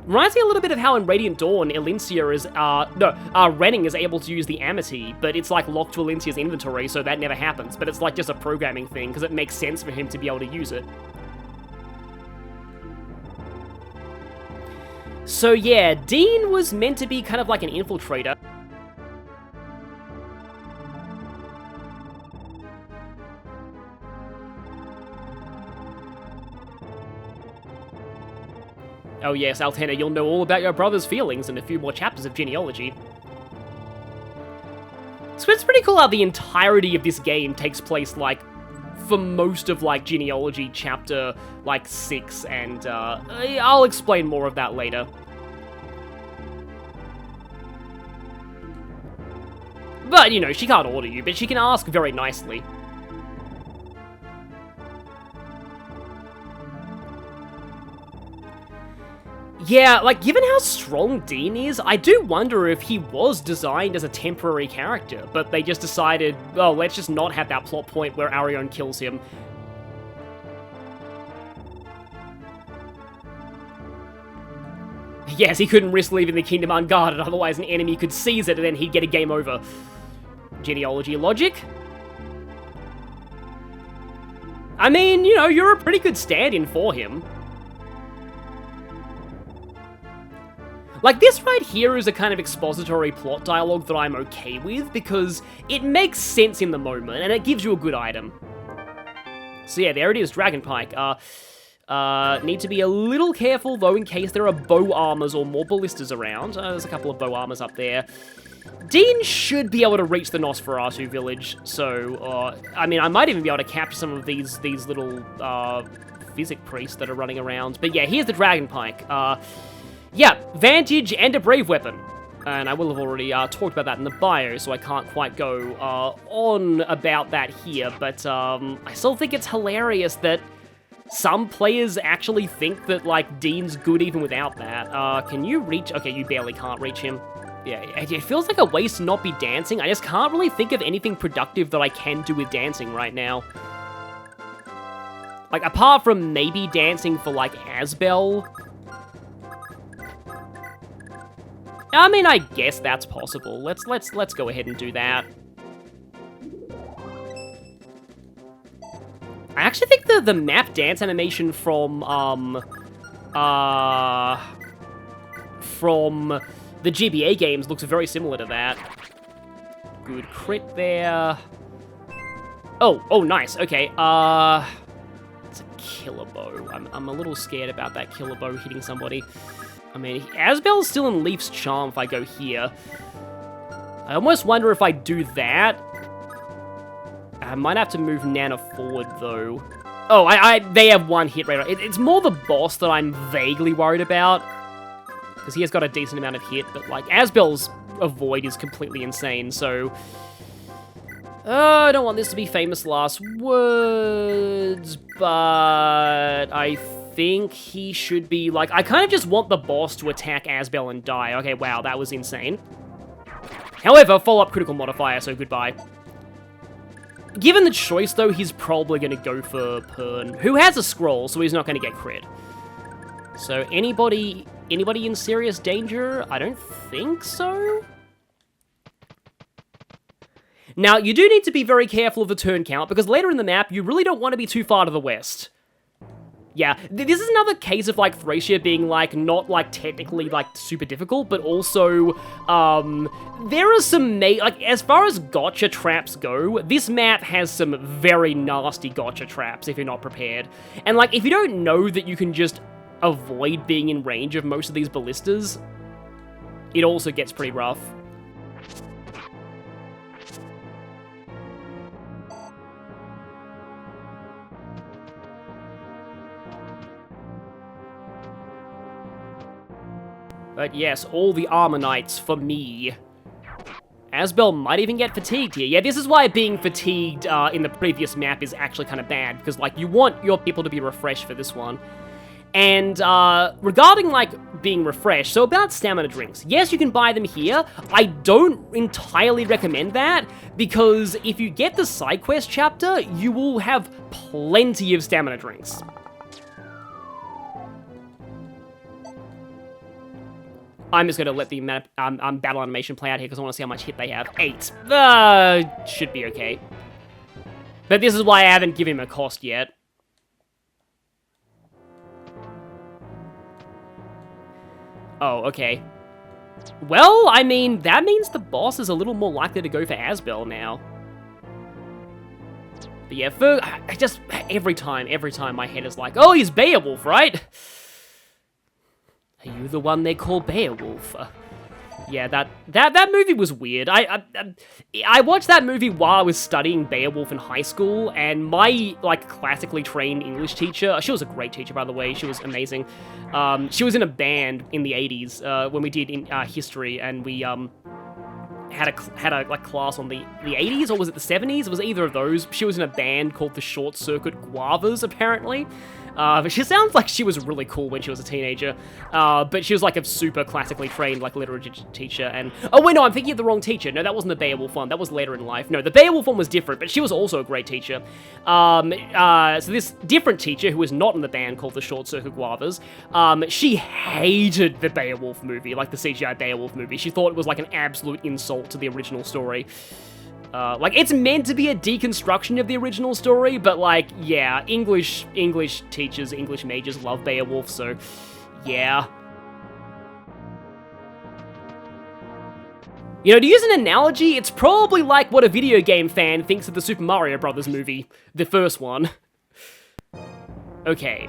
Reminds me a little bit of how in Radiant Dawn, Elincia is, Renning is able to use the Amity, but it's like locked to Elincia's inventory, so that never happens. But it's like just a programming thing, because it makes sense for him to be able to use it. So yeah, Dean was meant to be kind of like an infiltrator. Oh yes, Altena, you'll know all about your brother's feelings in a few more chapters of genealogy. it's pretty cool how the entirety of this game takes place, like, for most of, like, Genealogy Chapter, like, 6, and, I'll explain more of that later. But, you know, she can't order you, but she can ask very nicely. Yeah, like, given how strong Dean is, I do wonder if he was designed as a temporary character, but they just decided, oh, let's just not have that plot point where Arion kills him. Yes, he couldn't risk leaving the kingdom unguarded, otherwise an enemy could seize it and then he'd get a game over. Genealogy logic? I mean, you know, you're a pretty good stand-in for him. Like, this right here is a kind of expository plot dialogue that I'm okay with, because it makes sense in the moment, and it gives you a good item. So yeah, there it is, Dragon Pike. Need to be a little careful, though, in case there are bow armors or more ballistas around. There's a couple of bow armors up there. Dean should be able to reach the Nosferatu village, so, I mean, I might even be able to capture some of these little, physic priests that are running around. But yeah, here's the Dragon Pike. Yeah, Vantage and a Brave Weapon. And I will have already talked about that in the bio, so I can't quite go on about that here. But I still think it's hilarious that some players actually think that, like, Dean's good even without that. Can you reach... Okay, you barely can't reach him. Yeah, it feels like a waste to not be dancing. I just can't really think of anything productive that I can do with dancing right now. Like, apart from maybe dancing for, like, Asbel... I mean, I guess that's possible. Let's go ahead and do that. I actually think the map dance animation from the GBA games looks very similar to that. Good crit there. Oh, nice. Okay. It's a killer bow. I'm a little scared about that killer bow hitting somebody. I mean, Asbel's still in Leaf's Charm if I go here. I almost wonder if I do that. I might have to move Nana forward, though. Oh, they have one hit rate. It's more the boss that I'm vaguely worried about. Because he has got a decent amount of hit, but, like, Asbel's avoid is completely insane, so... I don't want this to be famous last words, but I think he should be, like, I kind of just want the boss to attack Asbel and die. Okay, wow, that was insane. However, follow-up critical modifier, so goodbye. Given the choice, though, he's probably going to go for Pern, who has a scroll, so he's not going to get crit. So anybody in serious danger? I don't think so. Now, you do need to be very careful of the turn count, because later in the map, you really don't want to be too far to the west. Yeah, this is another case of, like, Thracia being, like, not, like, technically, like, super difficult, but also, there are some, like, as far as gotcha traps go, this map has some very nasty gotcha traps if you're not prepared. And, like, if you don't know that you can just avoid being in range of most of these ballistas, it also gets pretty rough. But yes, all the Armor Knights for me. Asbel might even get fatigued here. Yeah, this is why being fatigued in the previous map is actually kind of bad, because, like, you want your people to be refreshed for this one. And regarding, like, being refreshed, so about stamina drinks. Yes, you can buy them here. I don't entirely recommend that, because if you get the side quest chapter, you will have plenty of stamina drinks. I'm just going to let the battle animation play out here because I want to see how much hit they have. 8. Should be okay. But this is why I haven't given him a cost yet. Oh, okay. Well, I mean, that means the boss is a little more likely to go for Asbel now. But yeah, every time my head is like, oh, he's Beowulf, right? Are you the one they call Beowulf? Yeah, that movie was weird. I watched that movie while I was studying Beowulf in high school, and my, like, classically trained English teacher, she was a great teacher, by the way, she was amazing. She was in a band in the 80s, when we did history, and we, had a like class on the 80s, or was it the 70s? It was either of those. She was in a band called the Short Circuit Guavas, apparently. But she sounds like she was really cool when she was a teenager. But she was like a super classically trained like literature teacher. And oh wait, no, I'm thinking of the wrong teacher. No, that wasn't the Beowulf one. That was later in life. No, the Beowulf one was different, but she was also a great teacher. So this different teacher who was not in the band called the Short Circuit Guavas, she hated the Beowulf movie, like the CGI Beowulf movie. She thought it was like an absolute insult to the original story. Like, it's meant to be a deconstruction of the original story, but, like, yeah, English teachers, English majors love Beowulf, so, yeah. You know, to use an analogy, it's probably like what a video game fan thinks of the Super Mario Brothers movie, the first one. Okay.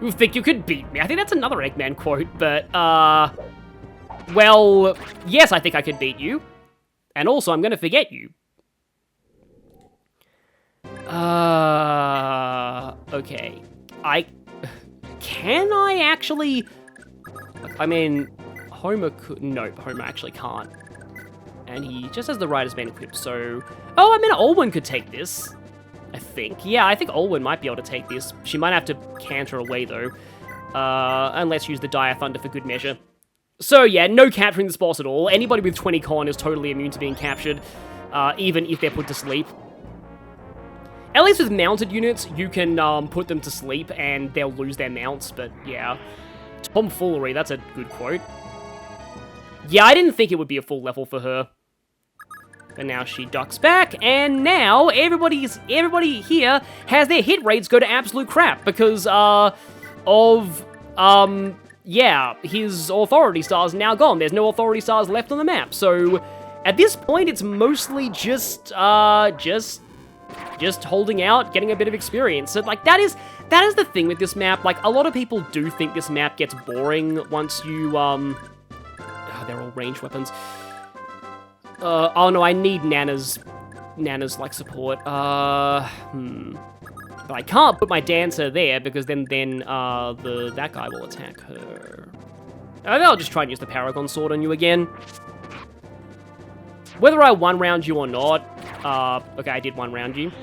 You think you could beat me? I think that's another Eggman quote, but, well, yes, I think I could beat you. And also, I'm gonna forget you. Okay. Can I actually... I mean, Homer could... Nope, Homer actually can't. And he just has the rider's been equipped, so... Oh, I mean, Olwen could take this. I think. Yeah, I think Olwen might be able to take this. She might have to canter away, though. And let's use the Dire Thunder for good measure. So yeah, no capturing this boss at all. Anybody with 20 con is totally immune to being captured, even if they're put to sleep. At least with mounted units, you can put them to sleep and they'll lose their mounts, but yeah. Tomfoolery, that's a good quote. Yeah, I didn't think it would be a full level for her. But now she ducks back, and now everybody here has their hit rates go to absolute crap because yeah, his authority stars are now gone. There's no authority stars left on the map. So at this point, it's mostly just holding out, getting a bit of experience. So like that is the thing with this map. Like a lot of people do think this map gets boring once you they're all ranged weapons. Oh no, I need Nana's like support. But I can't put my dancer there because then that guy will attack her. I'll just try and use the Paragon Sword on you again. Whether I one-round you or not, okay, I did one-round you.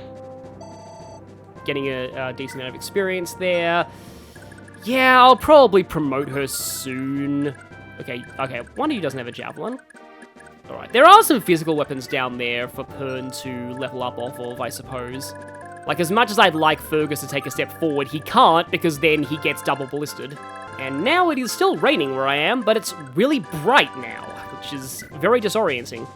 Getting a decent amount of experience there. Yeah, I'll probably promote her soon. Okay, one of you doesn't have a Javelin. Alright, there are some physical weapons down there for Pern to level up off of, I suppose. Like, as much as I'd like Fergus to take a step forward, he can't, because then he gets double ballisted. And now it is still raining where I am, but it's really bright now, which is very disorienting.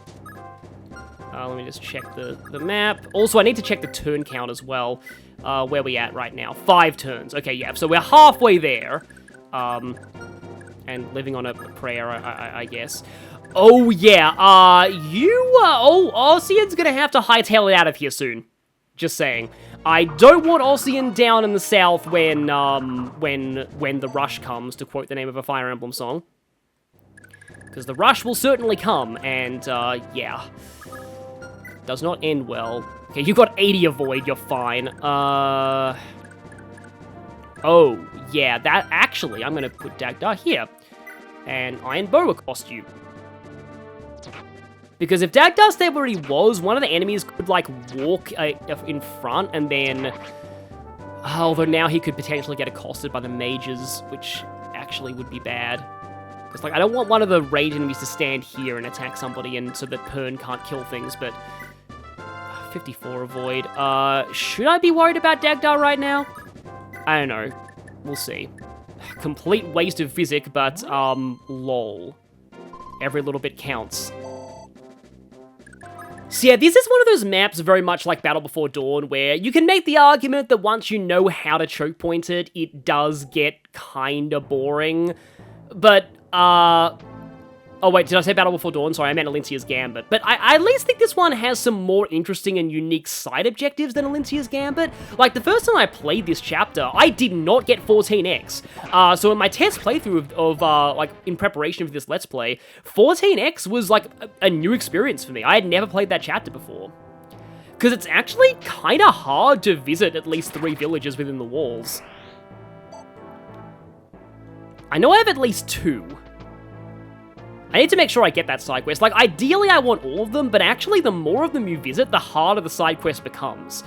Let me just check the map. Also, I need to check the turn count as well. Where we at right now? 5 turns. Okay, yeah, so we're halfway there. And living on a prayer, I guess. Oh, yeah, Ossian's gonna have to hightail it out of here soon. Just saying. I don't want Ossian down in the south when the rush comes, to quote the name of a Fire Emblem song. Because the rush will certainly come, and, yeah. Does not end well. Okay, you got 80 avoid, you're fine. Oh, yeah, that, actually, I'm gonna put Dagda here. And Iron Bow across you. Because if Dagda stayed where he was, one of the enemies could, like, walk in front, and then... although now he could potentially get accosted by the mages, which actually would be bad. Because, like, I don't want one of the ranged enemies to stand here and attack somebody, and so that Pern can't kill things, but... 54 avoid. Should I be worried about Dagda right now? I don't know. We'll see. Complete waste of physic, but, lol. Every little bit counts. So yeah, this is one of those maps very much like Battle Before Dawn, where you can make the argument that once you know how to choke point it, it does get kinda boring. But, Oh wait, did I say Battle Before Dawn? Sorry, I meant Alincia's Gambit. But I at least think this one has some more interesting and unique side objectives than Alincia's Gambit. Like, the first time I played this chapter, I did not get 14x. So in my test playthrough of like, in preparation for this Let's Play, 14x was, like, a new experience for me. I had never played that chapter before. Because it's actually kind of hard to visit at least 3 villages within the walls. I know I have at least 2. I need to make sure I get that side quest. Like, ideally I want all of them, but actually the more of them you visit, the harder the side quest becomes.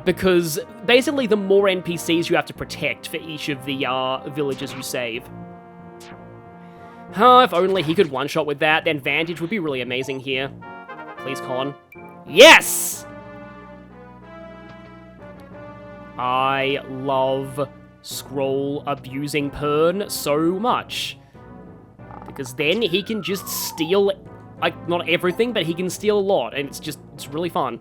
Because basically the more NPCs you have to protect for each of the villages you save. If only he could one-shot with that, then Vantage would be really amazing here. Please, Con. Yes! I love scroll abusing Pern so much. Because then he can just steal, like, not everything, but he can steal a lot, and it's really fun.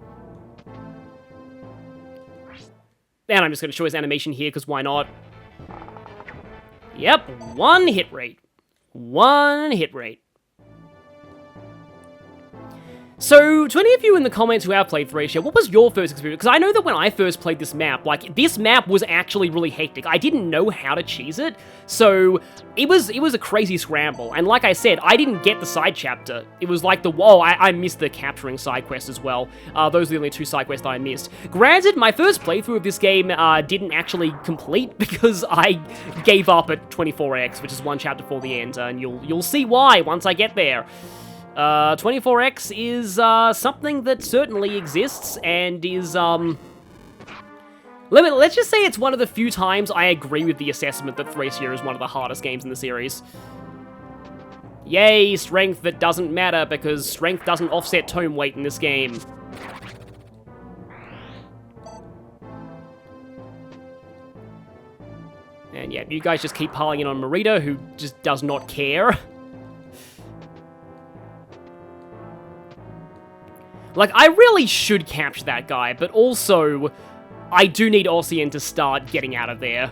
And I'm just going to show his animation here, because why not? Yep, 1 hit rate. 1 hit rate. So, to any of you in the comments who have played Thracia, what was your first experience? Because I know that when I first played this map, like, this map was actually really hectic. I didn't know how to cheese it, so it was a crazy scramble. And like I said, I didn't get the side chapter. It was like the, whoa, I missed the capturing side quest as well. Those are the only 2 side quests I missed. Granted, my first playthrough of this game didn't actually complete because I gave up at 24x, which is 1 chapter for the end, and you'll see why once I get there. 24x is, something that certainly exists, and is, let's just say it's one of the few times I agree with the assessment that Thracia is one of the hardest games in the series. Yay, strength that doesn't matter, because strength doesn't offset tome weight in this game. And yeah, you guys just keep piling in on Marita, who just does not care. Like, I really should capture that guy, but also, I do need Ossian to start getting out of there.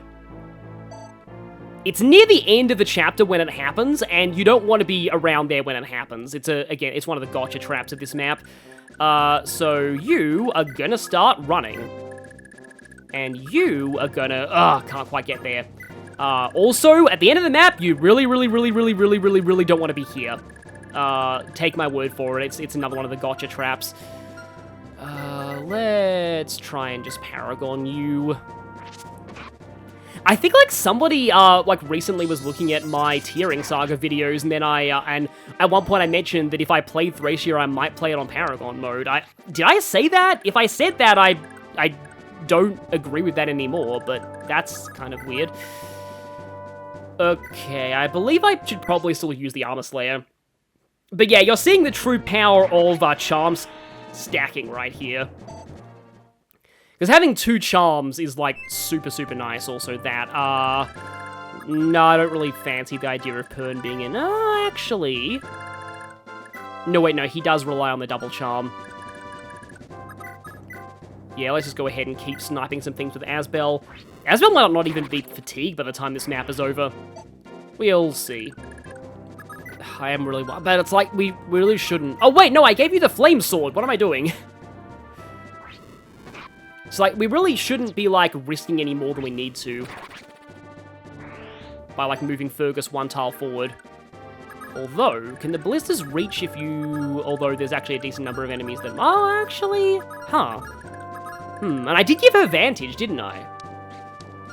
It's near the end of the chapter when it happens, and you don't want to be around there when it happens. Again, it's one of the gotcha traps of this map. So you are gonna start running. And you are gonna... can't quite get there. Also, at the end of the map, you really don't want to be here. Take my word for it, it's another one of the gotcha traps. Let's try and just Paragon you. I think, like, somebody, like, recently was looking at my tiering saga videos, and then and at one point I mentioned that if I played Thracia, I might play it on Paragon mode. Did I say that? If I said that, I don't agree with that anymore, but that's kind of weird. Okay, I believe I should probably still use the Armor Slayer. But yeah, you're seeing the true power of charms stacking right here. Because having 2 charms is, like, super nice. Also that, no, I don't really fancy the idea of Pern being in. Actually... No, wait, no, he does rely on the double charm. Yeah, let's just go ahead and keep sniping some things with Asbel. Asbel might not even be fatigued by the time this map is over. We'll see. I am really... But it's like, we really shouldn't... Oh, wait, no, I gave you the flame sword. What am I doing? It's like, we really shouldn't be, like, risking any more than we need to. By, like, moving Fergus 1 tile forward. Although, can the ballistas reach if you... Although there's actually a decent number of enemies that... Oh, actually... Huh. And I did give her Vantage, didn't I?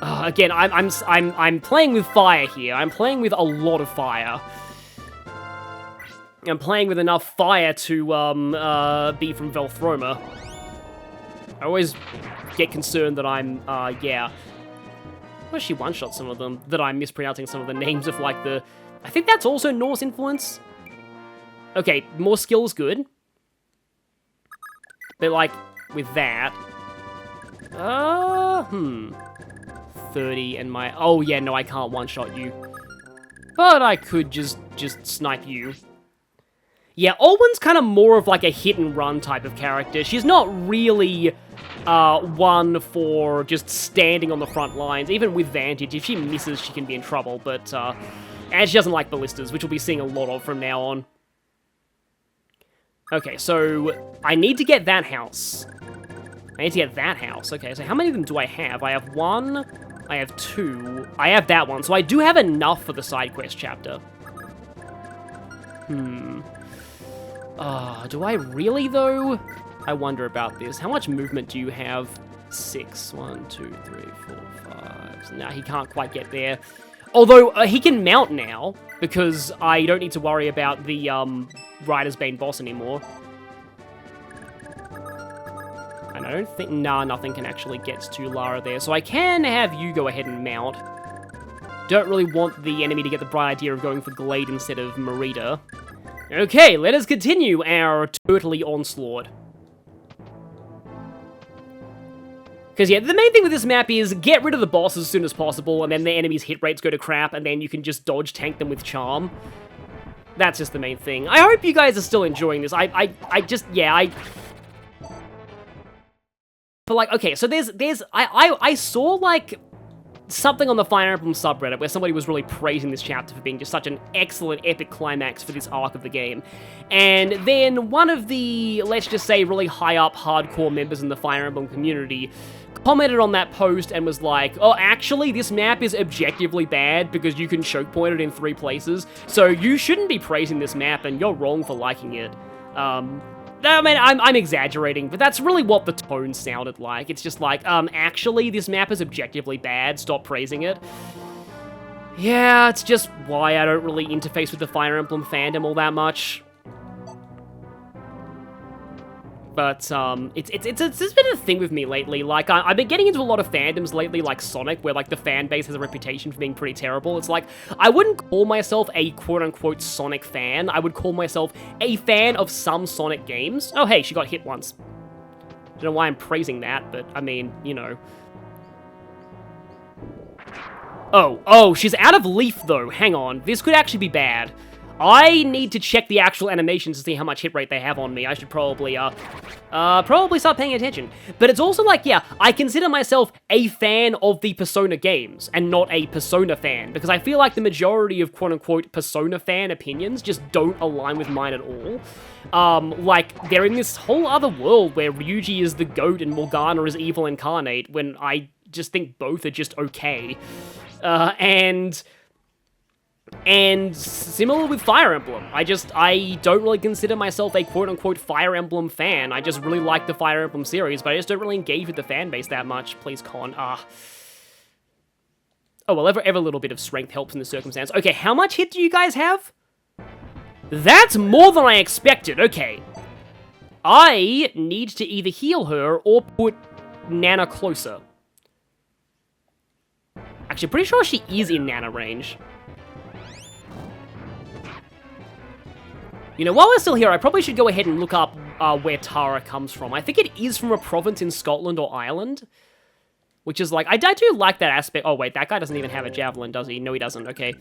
Again, I'm playing with fire here. I'm playing with a lot of fire. I'm playing with enough fire to, be from Velthroma. I always get concerned that I'm, yeah. Well, she one-shot some of them, that I'm mispronouncing some of the names of, like, the... I think that's also Norse influence. Okay, more skill is good. But, like, with that... 30 and my... Oh, yeah, no, I can't one-shot you. But I could just snipe you. Yeah, Olwen's kind of more of, like, a hit-and-run type of character. She's not really one for just standing on the front lines. Even with Vantage, if she misses, she can be in trouble. But, And she doesn't like ballistas, which we'll be seeing a lot of from now on. Okay, so I need to get that house. I need to get that house. Okay, so how many of them do I have? I have 1, I have 2, I have that one. So I do have enough for the side quest chapter. Do I really, though? I wonder about this. How much movement do you have? 6. 1, 2, 3, 4, 5. Nah, he can't quite get there. Although, he can mount now, because I don't need to worry about the, Rider's Bane boss anymore. And I don't think... Nah, nothing can actually get to Lara there. So I can have you go ahead and mount. Don't really want the enemy to get the bright idea of going for Glade instead of Merida. Okay, let us continue our totally Onslaught. Because, yeah, the main thing with this map is get rid of the boss as soon as possible, and then the enemy's hit rates go to crap, and then you can just dodge tank them with charm. That's just the main thing. I hope you guys are still enjoying this. I just, yeah, But, like, okay, so I saw, like, something on the Fire Emblem subreddit where somebody was really praising this chapter for being just such an excellent, epic climax for this arc of the game. And then one of the, let's just say, really high-up, hardcore members in the Fire Emblem community commented on that post and was like, oh, actually, this map is objectively bad because you can choke point it in 3 places, so you shouldn't be praising this map, and you're wrong for liking it. I mean, I'm exaggerating, but that's really what the tone sounded like. It's just like, actually, this map is objectively bad, stop praising it. Yeah, it's just why I don't really interface with the Fire Emblem fandom all that much. But, it's been a thing with me lately. Like, I've been getting into a lot of fandoms lately, like Sonic, where, like, the fan base has a reputation for being pretty terrible. It's like, I wouldn't call myself a quote-unquote Sonic fan. I would call myself a fan of some Sonic games. Oh, hey, she got hit once. Don't know why I'm praising that, but, I mean, you know. Oh, she's out of Leaf, though. Hang on. This could actually be bad. I need to check the actual animations to see how much hit rate they have on me. I should probably, probably start paying attention. But it's also like, yeah, I consider myself a fan of the Persona games, and not a Persona fan, because I feel like the majority of quote-unquote Persona fan opinions just don't align with mine at all. Like, they're in this whole other world where Ryuji is the GOAT and Morgana is evil incarnate, when I just think both are just okay. And similar with Fire Emblem, I don't really consider myself a quote-unquote Fire Emblem fan. I just really like the Fire Emblem series, but I just don't really engage with the fan base that much. Please, Con. Oh, well, every little bit of strength helps in the circumstance. Okay, how much hit do you guys have? That's more than I expected. Okay. I need to either heal her or put Nana closer. Actually, pretty sure she is in Nana range. You know, while we're still here, I probably should go ahead and look up where Tahra comes from. I think it is from a province in Scotland or Ireland. Which is like, I do like that aspect. Oh, wait, that guy doesn't even have a javelin, does he? No, he doesn't. Okay.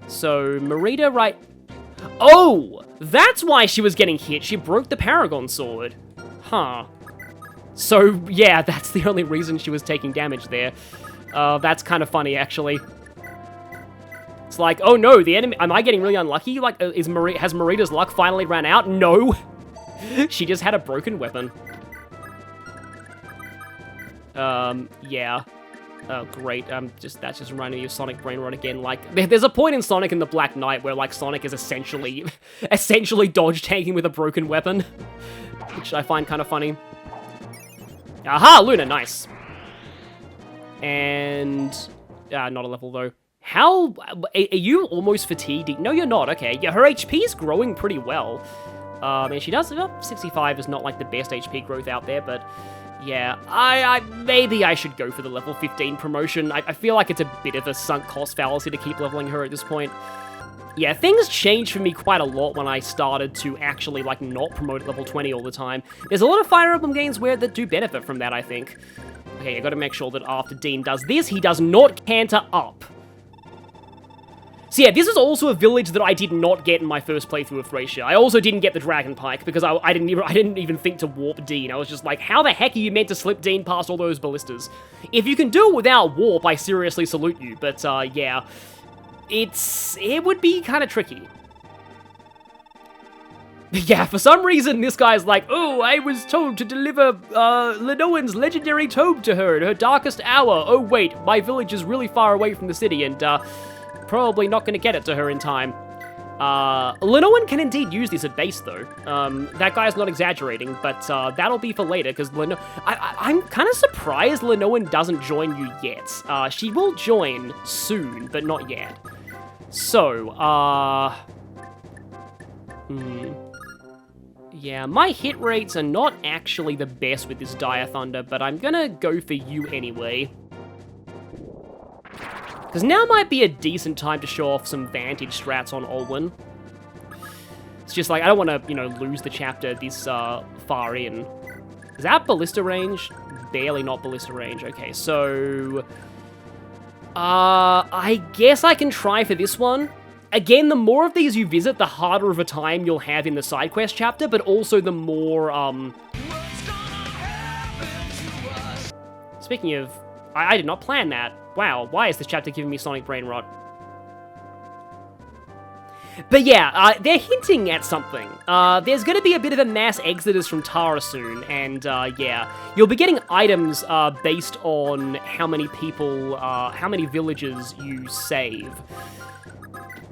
So, Merida, right... Oh! That's why she was getting hit. She broke the Paragon Sword. Huh. So, yeah, that's the only reason she was taking damage there. That's kind of funny, actually. It's like, oh no, the enemy... Am I getting really unlucky? Like, has Merida's luck finally ran out? No. She just had a broken weapon. Yeah. Oh, great. That's just reminding me of Sonic Brain Rot again. Like, there's a point in Sonic and the Black Knight where, like, Sonic is essentially dodge tanking with a broken weapon. Which I find kind of funny. Aha! Luna, nice. And... not a level, though. How... Are you almost fatigued? No, you're not. Okay. Yeah, her HP is growing pretty well. And she does... 65 is not, like, the best HP growth out there, but... Yeah, maybe I should go for the level 15 promotion. I feel like it's a bit of a sunk cost fallacy to keep leveling her at this point. Yeah, things changed for me quite a lot when I started to actually, like, not promote at level 20 all the time. There's a lot of Fire Emblem games that do benefit from that, I think. Okay, I gotta make sure that after Dean does this, he does not canter up. So yeah, this is also a village that I did not get in my first playthrough of Thracia. I also didn't get the Dragon Pike, because I didn't even think to warp Dean. I was just like, how the heck are you meant to slip Dean past all those ballistas? If you can do it without warp, I seriously salute you, but yeah. it would be kind of tricky. Yeah, for some reason, this guy's like, oh, I was told to deliver Lenoan's legendary tome to her in her darkest hour. Oh, wait, my village is really far away from the city and probably not going to get it to her in time. Lenoan can indeed use this at base, though. That guy's not exaggerating, but that'll be for later, because I'm kind of surprised Lenoan doesn't join you yet. She will join soon, but not yet. So, yeah, my hit rates are not actually the best with this Dire Thunder, but I'm gonna go for you anyway. Because now might be a decent time to show off some Vantage strats on Olwen. It's just like, I don't want to, you know, lose the chapter this far in. Is that ballista range? Barely not ballista range. Okay, so... I guess I can try for this one. Again, the more of these you visit, the harder of a time you'll have in the side quest chapter, but also the more, Speaking of... I did not plan that. Wow, why is this chapter giving me Sonic Brain Rot? But yeah, they're hinting at something. There's going to be a bit of a mass exodus from Tahra soon, and yeah, you'll be getting items based on how many people, how many villagers you save.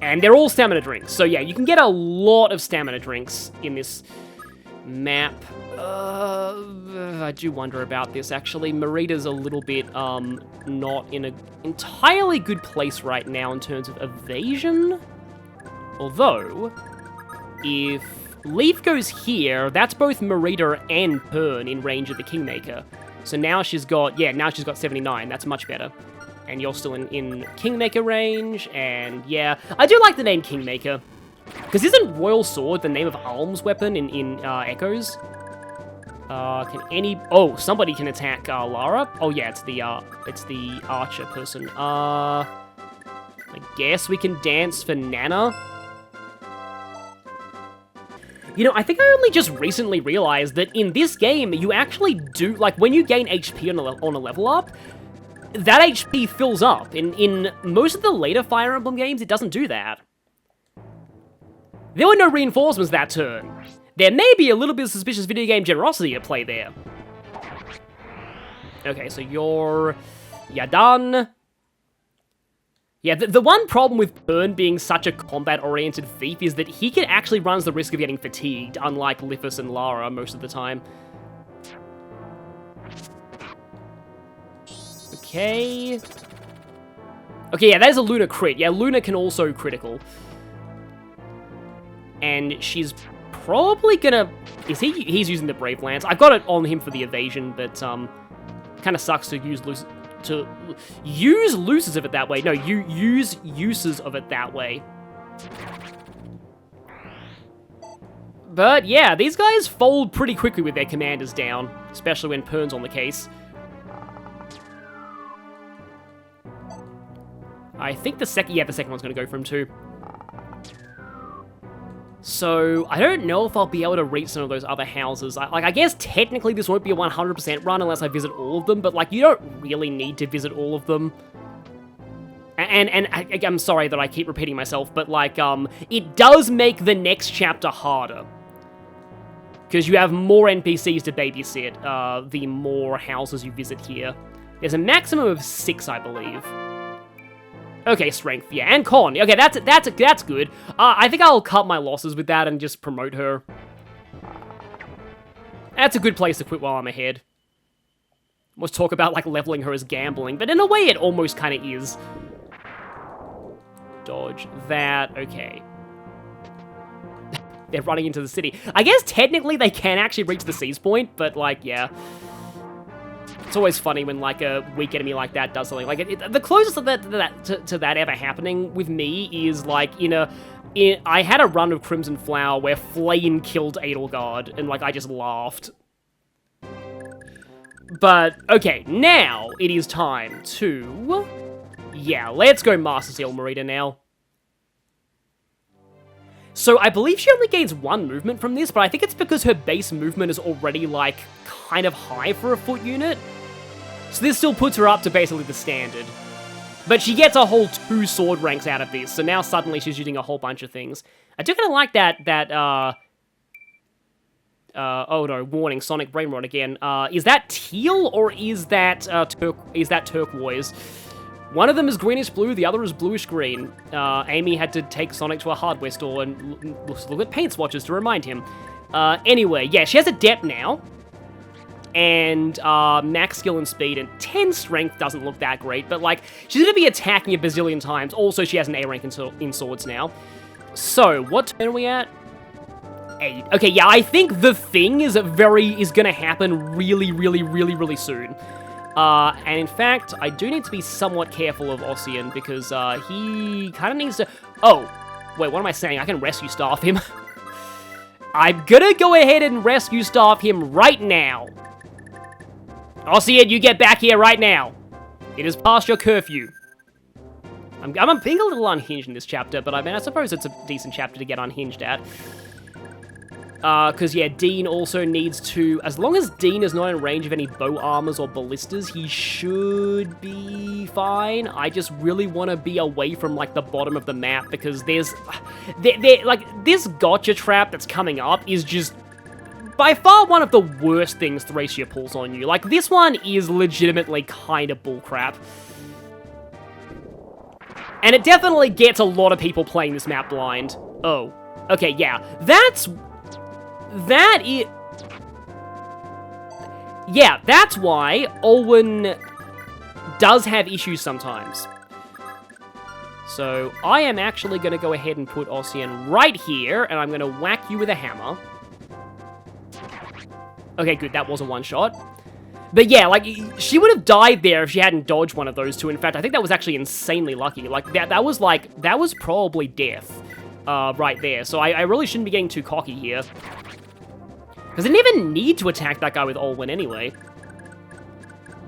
And they're all stamina drinks, so yeah, you can get a lot of stamina drinks in this map. I do wonder about this, actually. Merita's a little bit, not in an entirely good place right now in terms of evasion. Although, if Leaf goes here, that's both Merita and Pern in range of the Kingmaker. So now she's got, yeah, now she's got 79. That's much better. And you're still in Kingmaker range, and yeah. I do like the name Kingmaker. Because isn't Royal Sword the name of Alm's weapon in Echoes? Can any... Oh, somebody can attack Lara. Oh yeah, it's the archer person. I guess we can dance for Nana. You know, I think I only just recently realized that in this game, you actually do... Like, when you gain HP on a level up, that HP fills up. In most of the later Fire Emblem games, it doesn't do that. There were no reinforcements that turn. There may be a little bit of suspicious video game generosity at play there. Okay, so you're done. Yeah, the one problem with Pern being such a combat-oriented thief is that he can actually runs the risk of getting fatigued, unlike Lithus and Lara most of the time. Okay. Okay, yeah, that is a Luna crit. Yeah, Luna can also critical. And she's probably gonna... He's using the Brave Lance. I've got it on him for the evasion, but, kind of sucks to use uses of it that way. No, you use uses of it that way. But, yeah, these guys fold pretty quickly with their commanders down, especially when Pern's on the case. I think the second one's gonna go for him too. So, I don't know if I'll be able to reach some of those other houses. I guess technically this won't be a 100% run unless I visit all of them, but, like, you don't really need to visit all of them. And I'm sorry that I keep repeating myself, but, like, it does make the next chapter harder. Because you have more NPCs to babysit, the more houses you visit here. There's a maximum of 6, I believe. Okay, strength, yeah, and con. Okay, that's good. I think I'll cut my losses with that and just promote her. That's a good place to quit while I'm ahead. Let's talk about, like, leveling her as gambling, but in a way it almost kind of is. Dodge that, okay. They're running into the city. I guess technically they can actually reach the seize point, but, like, yeah. It's always funny when, like, a weak enemy like that does something. Like, the closest to that ever happening with me is, like, I had a run of Crimson Flower where Flame killed Edelgard, and, like, I just laughed. But, okay, now it is time to... Yeah, let's go Master Seal Merita now. So, I believe she only gains 1 movement from this, but I think it's because her base movement is already, like, kind of high for a foot unit. So this still puts her up to basically the standard. But she gets a whole 2 sword ranks out of this, so now suddenly she's using a whole bunch of things. I do kind of like oh no, warning, Sonic Brain Rot again. Is that teal, or is that, turquoise? One of them is greenish-blue, the other is bluish-green. Amy had to take Sonic to a hardware store and look at paint swatches to remind him. Anyway, yeah, she has Adept now. And max skill and speed, and 10 strength doesn't look that great, but like, she's gonna be attacking a bazillion times. Also, she has an A rank in swords now. So, what turn are we at? 8. Okay, yeah, I think the thing is gonna happen really soon. And in fact, I do need to be somewhat careful of Ossian, because he kind of needs to... Oh, wait, what am I saying? I can rescue staff him. I'm gonna go ahead and rescue staff him right now. Ossian, you get back here right now. It is past your curfew. I'm being a little unhinged in this chapter, but I mean, I suppose it's a decent chapter to get unhinged at. Because, yeah, Dean also needs to... As long as Dean is not in range of any bow armors or ballistas, he should be fine. I just really want to be away from, like, the bottom of the map, because there's... like, this gotcha trap that's coming up is just... by far one of the worst things Thracia pulls on you. Like, this one is legitimately kind of bullcrap. And it definitely gets a lot of people playing this map blind. Oh. Okay, yeah. Yeah, that's why Olwen does have issues sometimes. So, I am actually going to go ahead and put Ossian right here, and I'm going to whack you with a hammer. Okay, good, that was a one-shot. But yeah, like, she would have died there if she hadn't dodged one of those two. In fact, I think that was actually insanely lucky. Like, that was probably death, right there. So I really shouldn't be getting too cocky here. Because I didn't even need to attack that guy with Olwen anyway.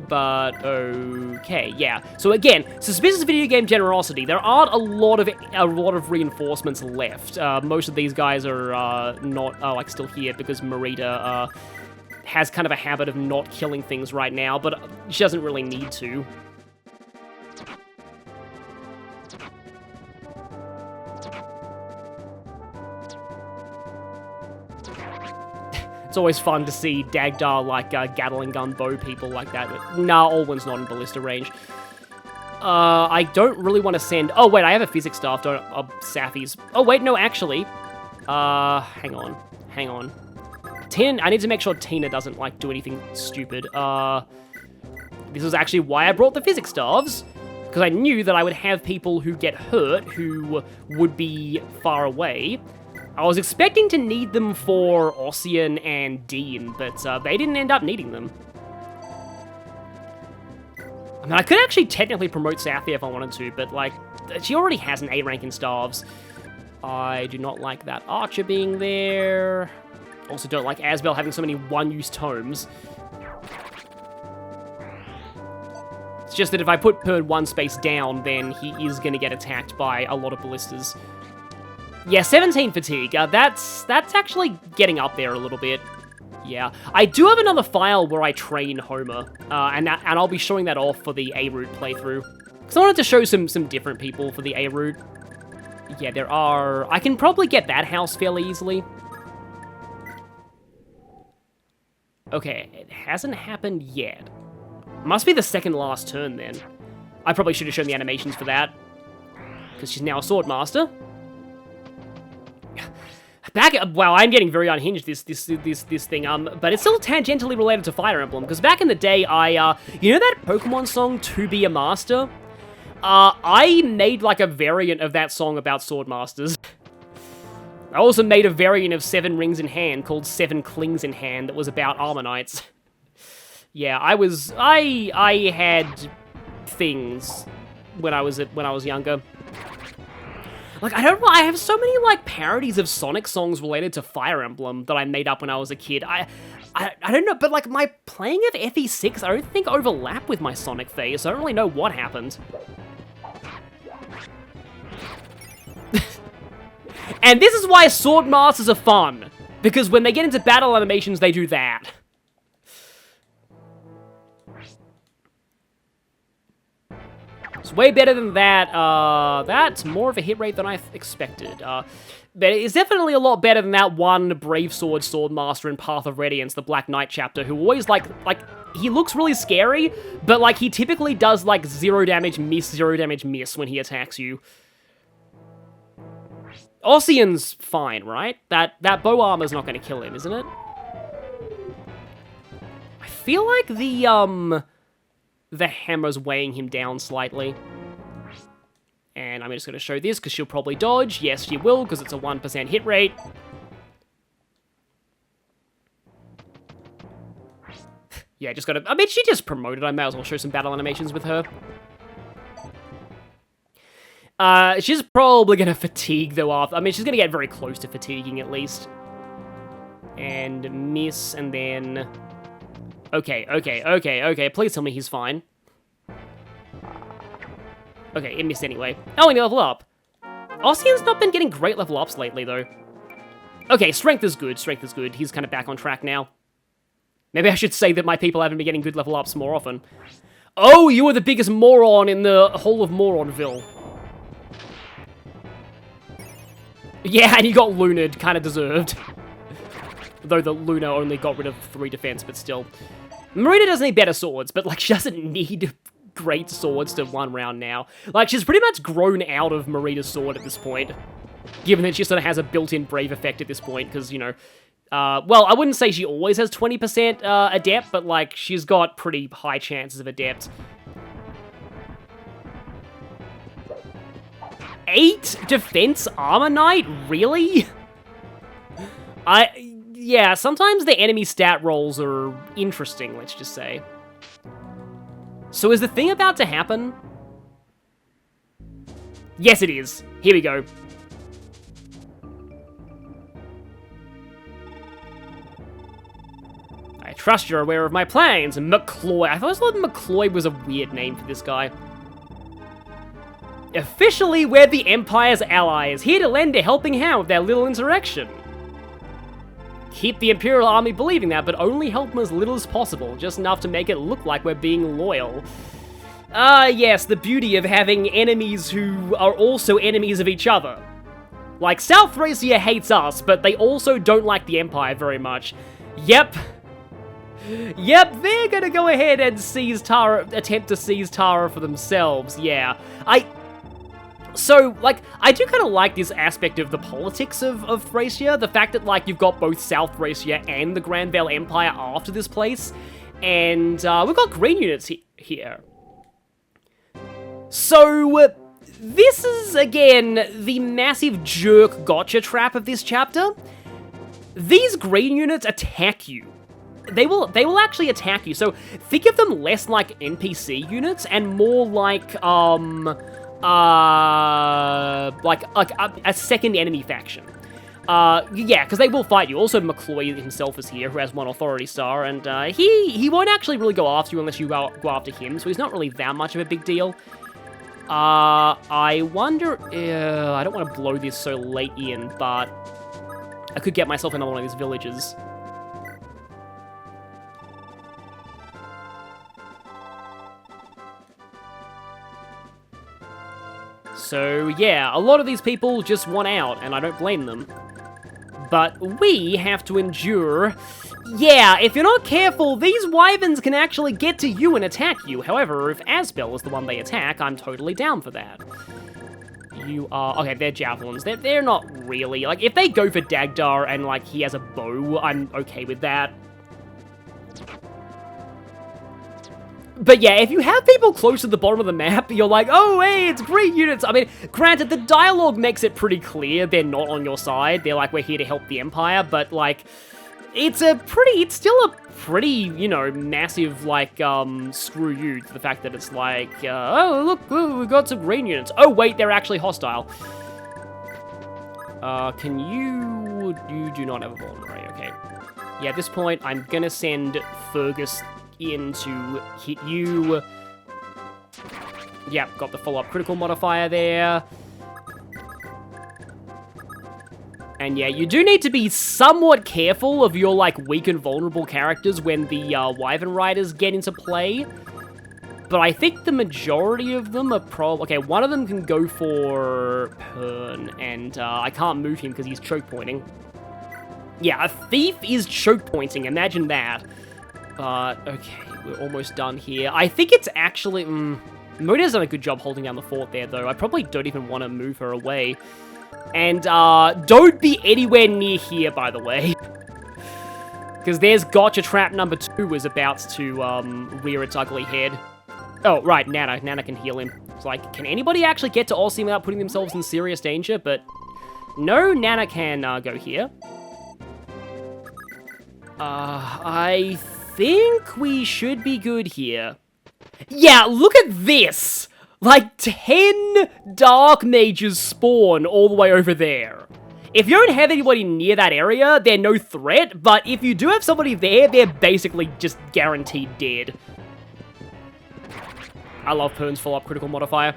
But, okay, yeah. So again, suspicious video game generosity. There aren't a lot of reinforcements left. Most of these guys are not, like, still here because Marita, has kind of a habit of not killing things right now, but she doesn't really need to. It's always fun to see Dagdar, like, Gatling gun bow people like that. But nah, Olwen's not in ballista range. I don't really want to send... Oh, wait, I have a physics staff, don't... Safi's... Oh, wait, no, actually. Hang on. I need to make sure Tina doesn't, like, do anything stupid. This was actually why I brought the physics staves, because I knew that I would have people who get hurt who would be far away. I was expecting to need them for Ossian and Dean, but they didn't end up needing them. I mean, I could actually technically promote Safia if I wanted to, but, like, she already has an A rank in staves. I do not like that archer being there. Also don't like Asbel having so many one-use tomes. It's just that if I put Pern one space down, then he is going to get attacked by a lot of ballistas. Yeah, 17 fatigue. That's actually getting up there a little bit. Yeah. I do have another file where I train Homer, and I'll be showing that off for the A route playthrough. Because I wanted to show some different people for the A route. Yeah, there are... I can probably get that house fairly easily. Okay, it hasn't happened yet. Must be the second last turn, then. I probably should have shown the animations for that. Because she's now a sword master. Wow, I'm getting very unhinged, this thing, but it's still tangentially related to Fire Emblem, because back in the day, you know that Pokemon song, To Be a Master? I made, like, a variant of that song about sword masters. I also made a variant of 7 Rings in Hand called 7 Clings in Hand that was about Armor Knights. Yeah, I had things when I was younger. Like, I don't know, I have so many, like, parodies of Sonic songs related to Fire Emblem that I made up when I was a kid. I don't know, but, like, my playing of FE6, I don't think overlap with my Sonic phase, so I don't really know what happened. And this is why Sword Masters are fun, because when they get into battle animations, they do that. It's way better than that. That's more of a hit rate than I expected. But it's definitely a lot better than that one Brave Swordmaster in Path of Radiance, the Black Knight chapter, who always, like, he looks really scary, but, like, he typically does, like, 0 damage miss when he attacks you. Ossian's fine, right? That bow armor's not gonna kill him, isn't it? I feel like the hammer's weighing him down slightly. And I'm just going to show this, because she'll probably dodge. Yes, she will, because it's a 1% hit rate. Yeah, just gotta... I mean, she just promoted. I may as well show some battle animations with her. She's probably going to fatigue, though, after... I mean, she's going to get very close to fatiguing, at least. And miss, and then... Okay. Please tell me he's fine. Okay, it missed anyway. Oh, and he leveled up. Ossian's not been getting great level ups lately, though. Okay, strength is good. He's kind of back on track now. Maybe I should say that my people haven't been getting good level ups more often. Oh, you are the biggest moron in the whole of Moronville. Yeah, and he got Lunared. Kind of deserved. Though the Luna only got rid of 3 defense, but still. Marina doesn't need better swords, but, like, she doesn't need great swords to 1 round now. Like, she's pretty much grown out of Marita's sword at this point. Given that she sort of has a built-in Brave effect at this point, because, you know... well, I wouldn't say she always has 20% Adept, but, like, she's got pretty high chances of Adept. 8 defense Armor Knight? Really? Yeah, sometimes the enemy stat rolls are interesting, let's just say. So is the thing about to happen? Yes, it is. Here we go. I trust you're aware of my plans. McCloy. I thought McCloy was a weird name for this guy. Officially, we're the Empire's allies, here to lend a helping hand with their little insurrection. Keep the Imperial Army believing that, but only help them as little as possible, just enough to make it look like we're being loyal. Ah, yes, the beauty of having enemies who are also enemies of each other. Like, South Thracia hates us, but they also don't like the Empire very much. Yep, they're gonna go ahead and seize Tahra, attempt to seize Tahra for themselves, yeah. So, like, I do kind of like this aspect of the politics of Thracia, the fact that, like, you've got both South Thracia and the Grand Vale Empire after this place, and we've got green units here. So, this is, again, the massive jerk gotcha trap of this chapter. These green units attack you. They will actually attack you, so think of them less like NPC units and more like, a second enemy faction. Yeah, because they will fight you. Also, McCloy himself is here, who has 1 authority star, and he won't actually really go after you unless you go after him, so he's not really that much of a big deal. I wonder, I don't want to blow this so late in, but I could get myself into one of these villages. So, yeah, a lot of these people just want out, and I don't blame them. But we have to endure... Yeah, if you're not careful, these wyverns can actually get to you and attack you. However, if Asbel is the one they attack, I'm totally down for that. You are... Okay, they're javelins. They're not really... Like, if they go for Dagdar and, like, he has a bow, I'm okay with that. But yeah, if you have people close to the bottom of the map, you're like, oh, hey, it's great units. I mean, granted, the dialogue makes it pretty clear they're not on your side. They're like, we're here to help the Empire, but, like, it's still a pretty, you know, massive, like, screw you to the fact that it's like, oh, look, ooh, we've got some green units. Oh, wait, they're actually hostile. You do not have a vulnerary, okay. Yeah, at this point, I'm gonna send Fergus in to hit you. Yep, got the follow-up critical modifier there. And yeah, you do need to be somewhat careful of your, like, weak and vulnerable characters when the Wyvern Riders get into play. But I think the majority of them are okay, one of them can go for Pern, and I can't move him because he's choke pointing. Yeah, a thief is choke pointing, imagine that. But, okay, we're almost done here. I think it's actually... Mona's done a good job holding down the fort there, though. I probably don't even want to move her away. And, don't be anywhere near here, by the way. Because there's gotcha trap number 2 is about to, rear its ugly head. Oh, right, Nana. Nana can heal him. It's like, can anybody actually get to Aussie without putting themselves in serious danger? But, no, Nana can, go here. I think we should be good here. Yeah, look at this! Like, 10 Dark Mages spawn all the way over there. If you don't have anybody near that area, they're no threat, but if you do have somebody there, they're basically just guaranteed dead. I love Pern's follow-up critical modifier.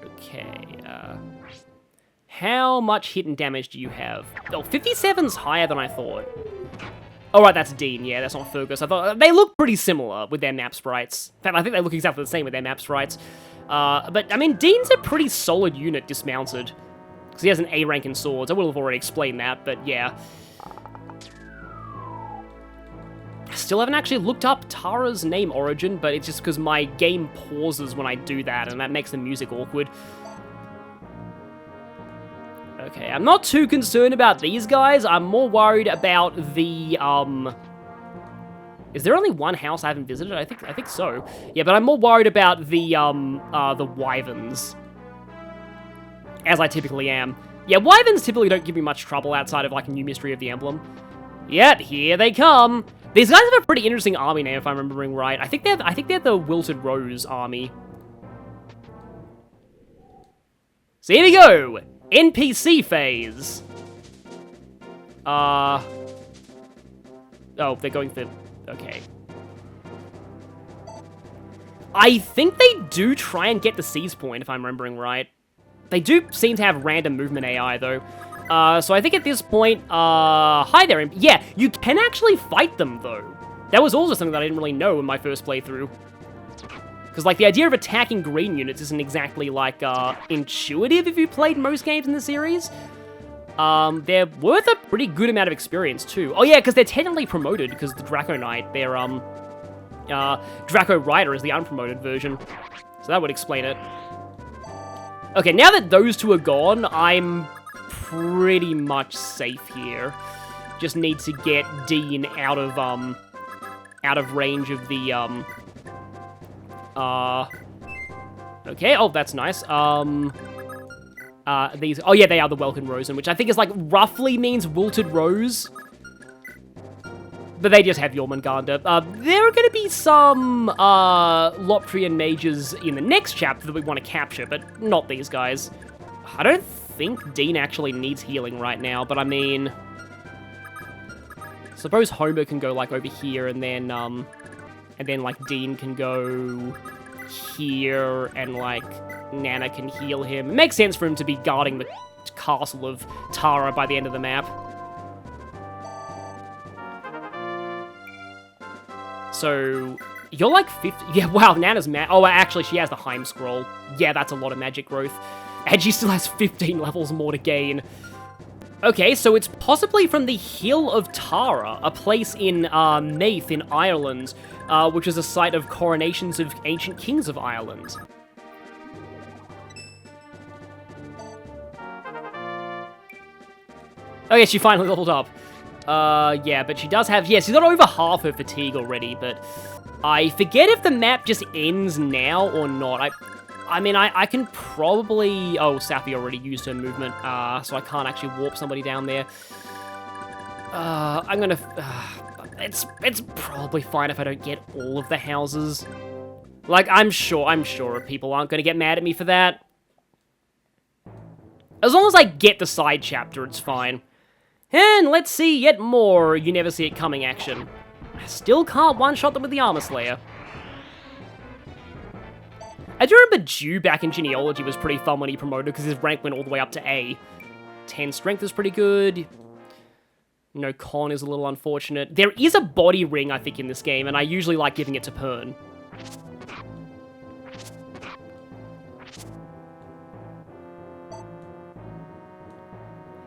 Okay, how much hit and damage do you have? Oh, 57's higher than I thought. Oh, right, that's Dean. Yeah, that's not Fergus. I thought they look pretty similar with their map sprites. In fact, I think they look exactly the same with their map sprites. But, I mean, Dean's a pretty solid unit dismounted. Because he has an A rank in swords. I would have already explained that, but yeah. I still haven't actually looked up Tahra's name origin, but it's just because my game pauses when I do that, and that makes the music awkward. Okay, I'm not too concerned about these guys. I'm more worried about the, Is there only one house I haven't visited? I think so. Yeah, but I'm more worried about the wyverns. As I typically am. Yeah, wyverns typically don't give me much trouble outside of, like, a new mystery of the Emblem. Yep, here they come. These guys have a pretty interesting army name, if I'm remembering right. I think they're the Wilted Rose army. So here we go! NPC phase. Oh, they're going for... Okay. I think they do try and get the seize point, if I'm remembering right. They do seem to have random movement AI, though. So I think at this point, hi there. Yeah, you can actually fight them, though. That was also something that I didn't really know in my first playthrough. Because, like, the idea of attacking green units isn't exactly, like, intuitive if you played most games in the series. They're worth a pretty good amount of experience, too. Oh, yeah, because they're technically promoted, because the Draco Knight, they're, Draco Rider is the unpromoted version. So that would explain it. Okay, now that those two are gone, I'm pretty much safe here. Just need to get Dean out of range of the, okay, oh, that's nice. These, oh yeah, they are the Welkin Rosen, which I think is, like, roughly means Wilted Rose. But they just have Jormungandr. There are gonna be some, Lotrian mages in the next chapter that we want to capture, but not these guys. I don't think Dean actually needs healing right now, but I mean... Suppose Homer can go, like, over here, and then, like, Dean can go here, and, like, Nana can heal him. It makes sense for him to be guarding the castle of Tahra by the end of the map. So, you're, like, 50... Yeah, wow, Nana's oh, actually, she has the Heim Scroll. Yeah, that's a lot of magic growth. And she still has 15 levels more to gain. Okay, so it's possibly from the Hill of Tahra, a place in Meath in Ireland, which is a site of coronations of ancient kings of Ireland. Okay, she finally leveled up. Yeah, but she does have... Yeah, she's got over half her fatigue already, but... I forget if the map just ends now or not. I mean, I can probably... Oh, Safi already used her movement, so I can't actually warp somebody down there. I'm gonna... it's probably fine if I don't get all of the houses. Like, I'm sure people aren't gonna get mad at me for that. As long as I get the side chapter, it's fine. And let's see yet more You Never See It Coming action. I still can't one-shot them with the Armor Slayer. I do remember Dew back in Genealogy was pretty fun when he promoted because his rank went all the way up to A. 10 strength is pretty good. No, con is a little unfortunate. There is a body ring, I think, in this game, and I usually like giving it to Pern.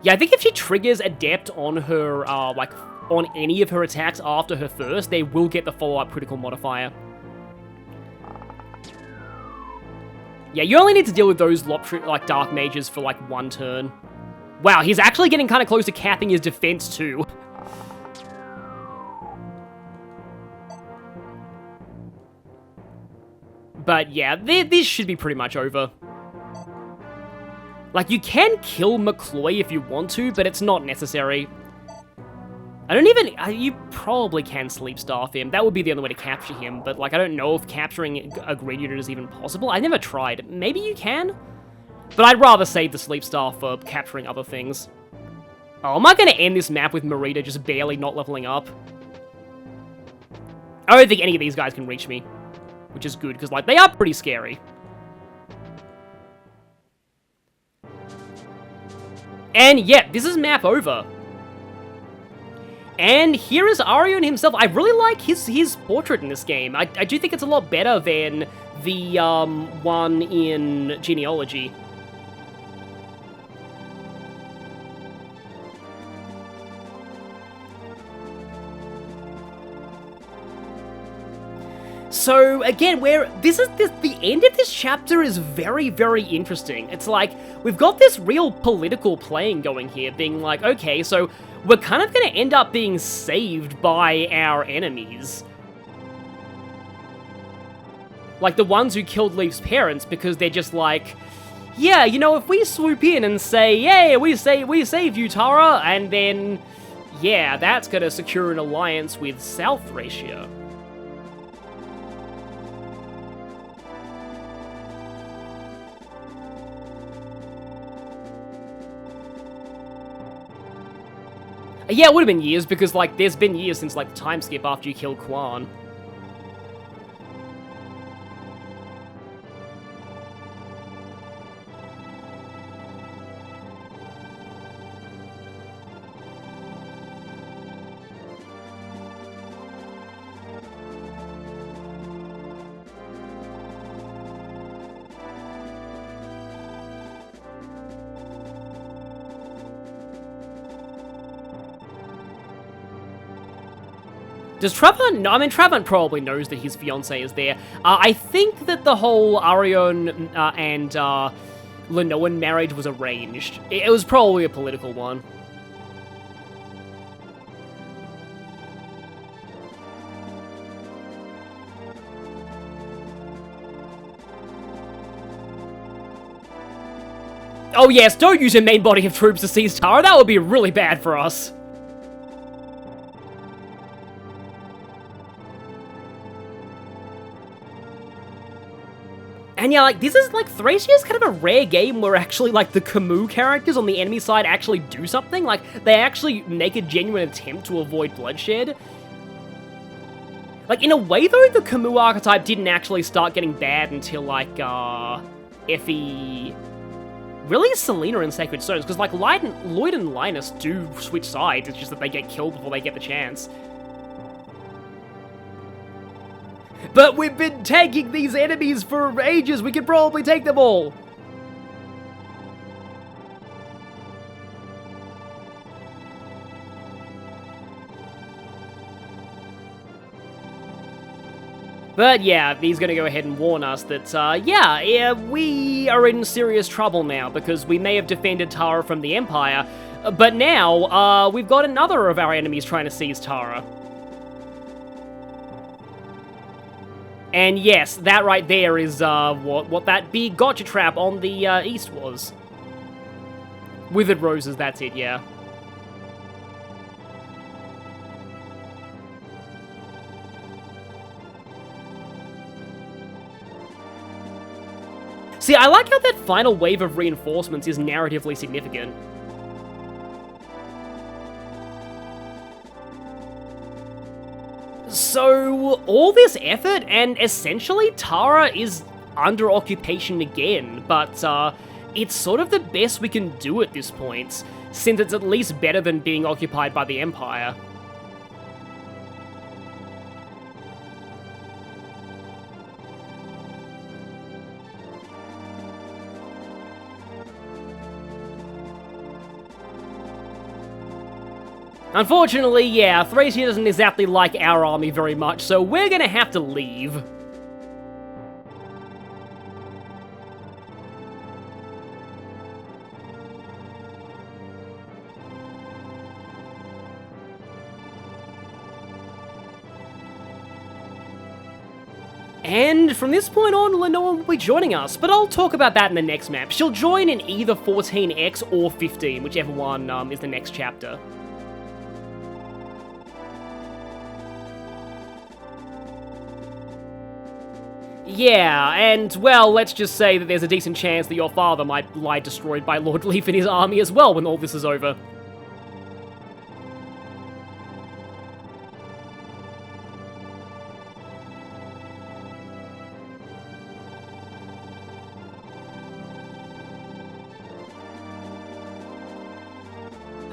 Yeah, I think if she triggers Adept on her, like, on any of her attacks after her first, they will get the follow-up critical modifier. Yeah, you only need to deal with those like Dark Mages for like one turn. Wow, he's actually getting kind of close to capping his defense too. But yeah, this should be pretty much over. Like, you can kill McCloy if you want to, but it's not necessary. I don't even... you probably can sleep staff him. That would be the only way to capture him, but, like, I don't know if capturing a green unit is even possible. I never tried. Maybe you can? But I'd rather save the sleep staff for capturing other things. Oh, am I going to end this map with Marita just barely not leveling up? I don't think any of these guys can reach me, which is good, because, like, they are pretty scary. And, yeah, this is map over. And here is Arion himself. I really like his portrait in this game. I do think it's a lot better than the one in Genealogy. So, again, the end of this chapter is very, very interesting. It's like, we've got this real political playing going here, being like, okay, so we're kind of going to end up being saved by our enemies. Like, the ones who killed Leaf's parents, because they're just like, yeah, you know, if we swoop in and say, yeah, we saved you, Tahra, and then, yeah, that's going to secure an alliance with South Thracia. Yeah, it would have been years, because, like, there's been years since, like, the time skip after you kill Quan. Does Trevor... No, I mean, Trevor probably knows that his fiancée is there. I think that the whole Arion and Lenoan marriage was arranged. It was probably a political one. Oh yes, don't use your main body of troops to seize Tahra. That would be really bad for us. And yeah, like, this is, like, Thracia is kind of a rare game where actually, like, the Camus characters on the enemy side actually do something. Like, they actually make a genuine attempt to avoid bloodshed. Like, in a way, though, the Camus archetype didn't actually start getting bad until, like, Effie... Really, Selena and Sacred Stones, because, like, Lloyd and Linus do switch sides, it's just that they get killed before they get the chance. But we've been tagging these enemies for ages, we could probably take them all! But yeah, he's gonna go ahead and warn us that, yeah, we are in serious trouble now, because we may have defended Tahra from the Empire, but now, we've got another of our enemies trying to seize Tahra. And yes, that right there is, what that big gotcha trap on the, east was. Withered Roses, that's it, yeah. See, I like how that final wave of reinforcements is narratively significant. So, all this effort, and essentially Tahra is under occupation again, but it's sort of the best we can do at this point. since it's at least better than being occupied by the Empire. Unfortunately, yeah, Thracia doesn't exactly like our army very much, so we're gonna have to leave. And from this point on, Lenore will be joining us, but I'll talk about that in the next map. She'll join in either 14X or 15, whichever one is the next chapter. Yeah, and, well, let's just say that there's a decent chance that your father might lie destroyed by Lord Leaf and his army as well when all this is over.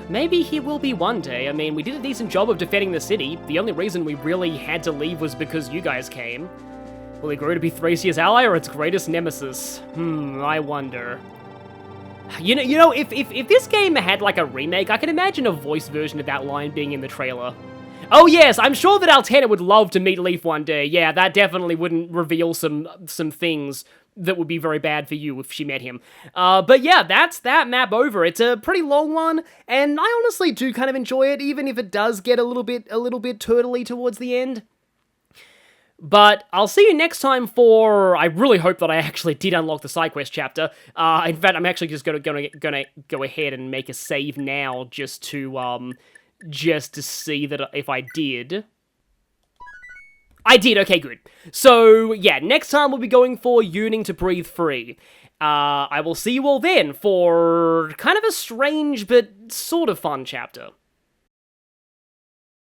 Maybe he will be one day. I mean, we did a decent job of defending the city. The only reason we really had to leave was because you guys came. Will he grow to be Thracia's ally or its greatest nemesis? I wonder. You know, if this game had like a remake, I can imagine a voice version of that line being in the trailer. Oh yes, I'm sure that Altena would love to meet Leaf one day. Yeah, that definitely wouldn't reveal some things that would be very bad for you if she met him. But yeah, that's that map over. It's a pretty long one, and I honestly do kind of enjoy it, even if it does get a little bit turtly towards the end. But I'll see you next time for... I really hope that I actually did unlock the side quest chapter. In fact, I'm actually just gonna go ahead and make a save now just to see that if I did. I did, okay, good. So, yeah, next time we'll be going for Yearning to Breathe Free. I will see you all then for kind of a strange but sort of fun chapter.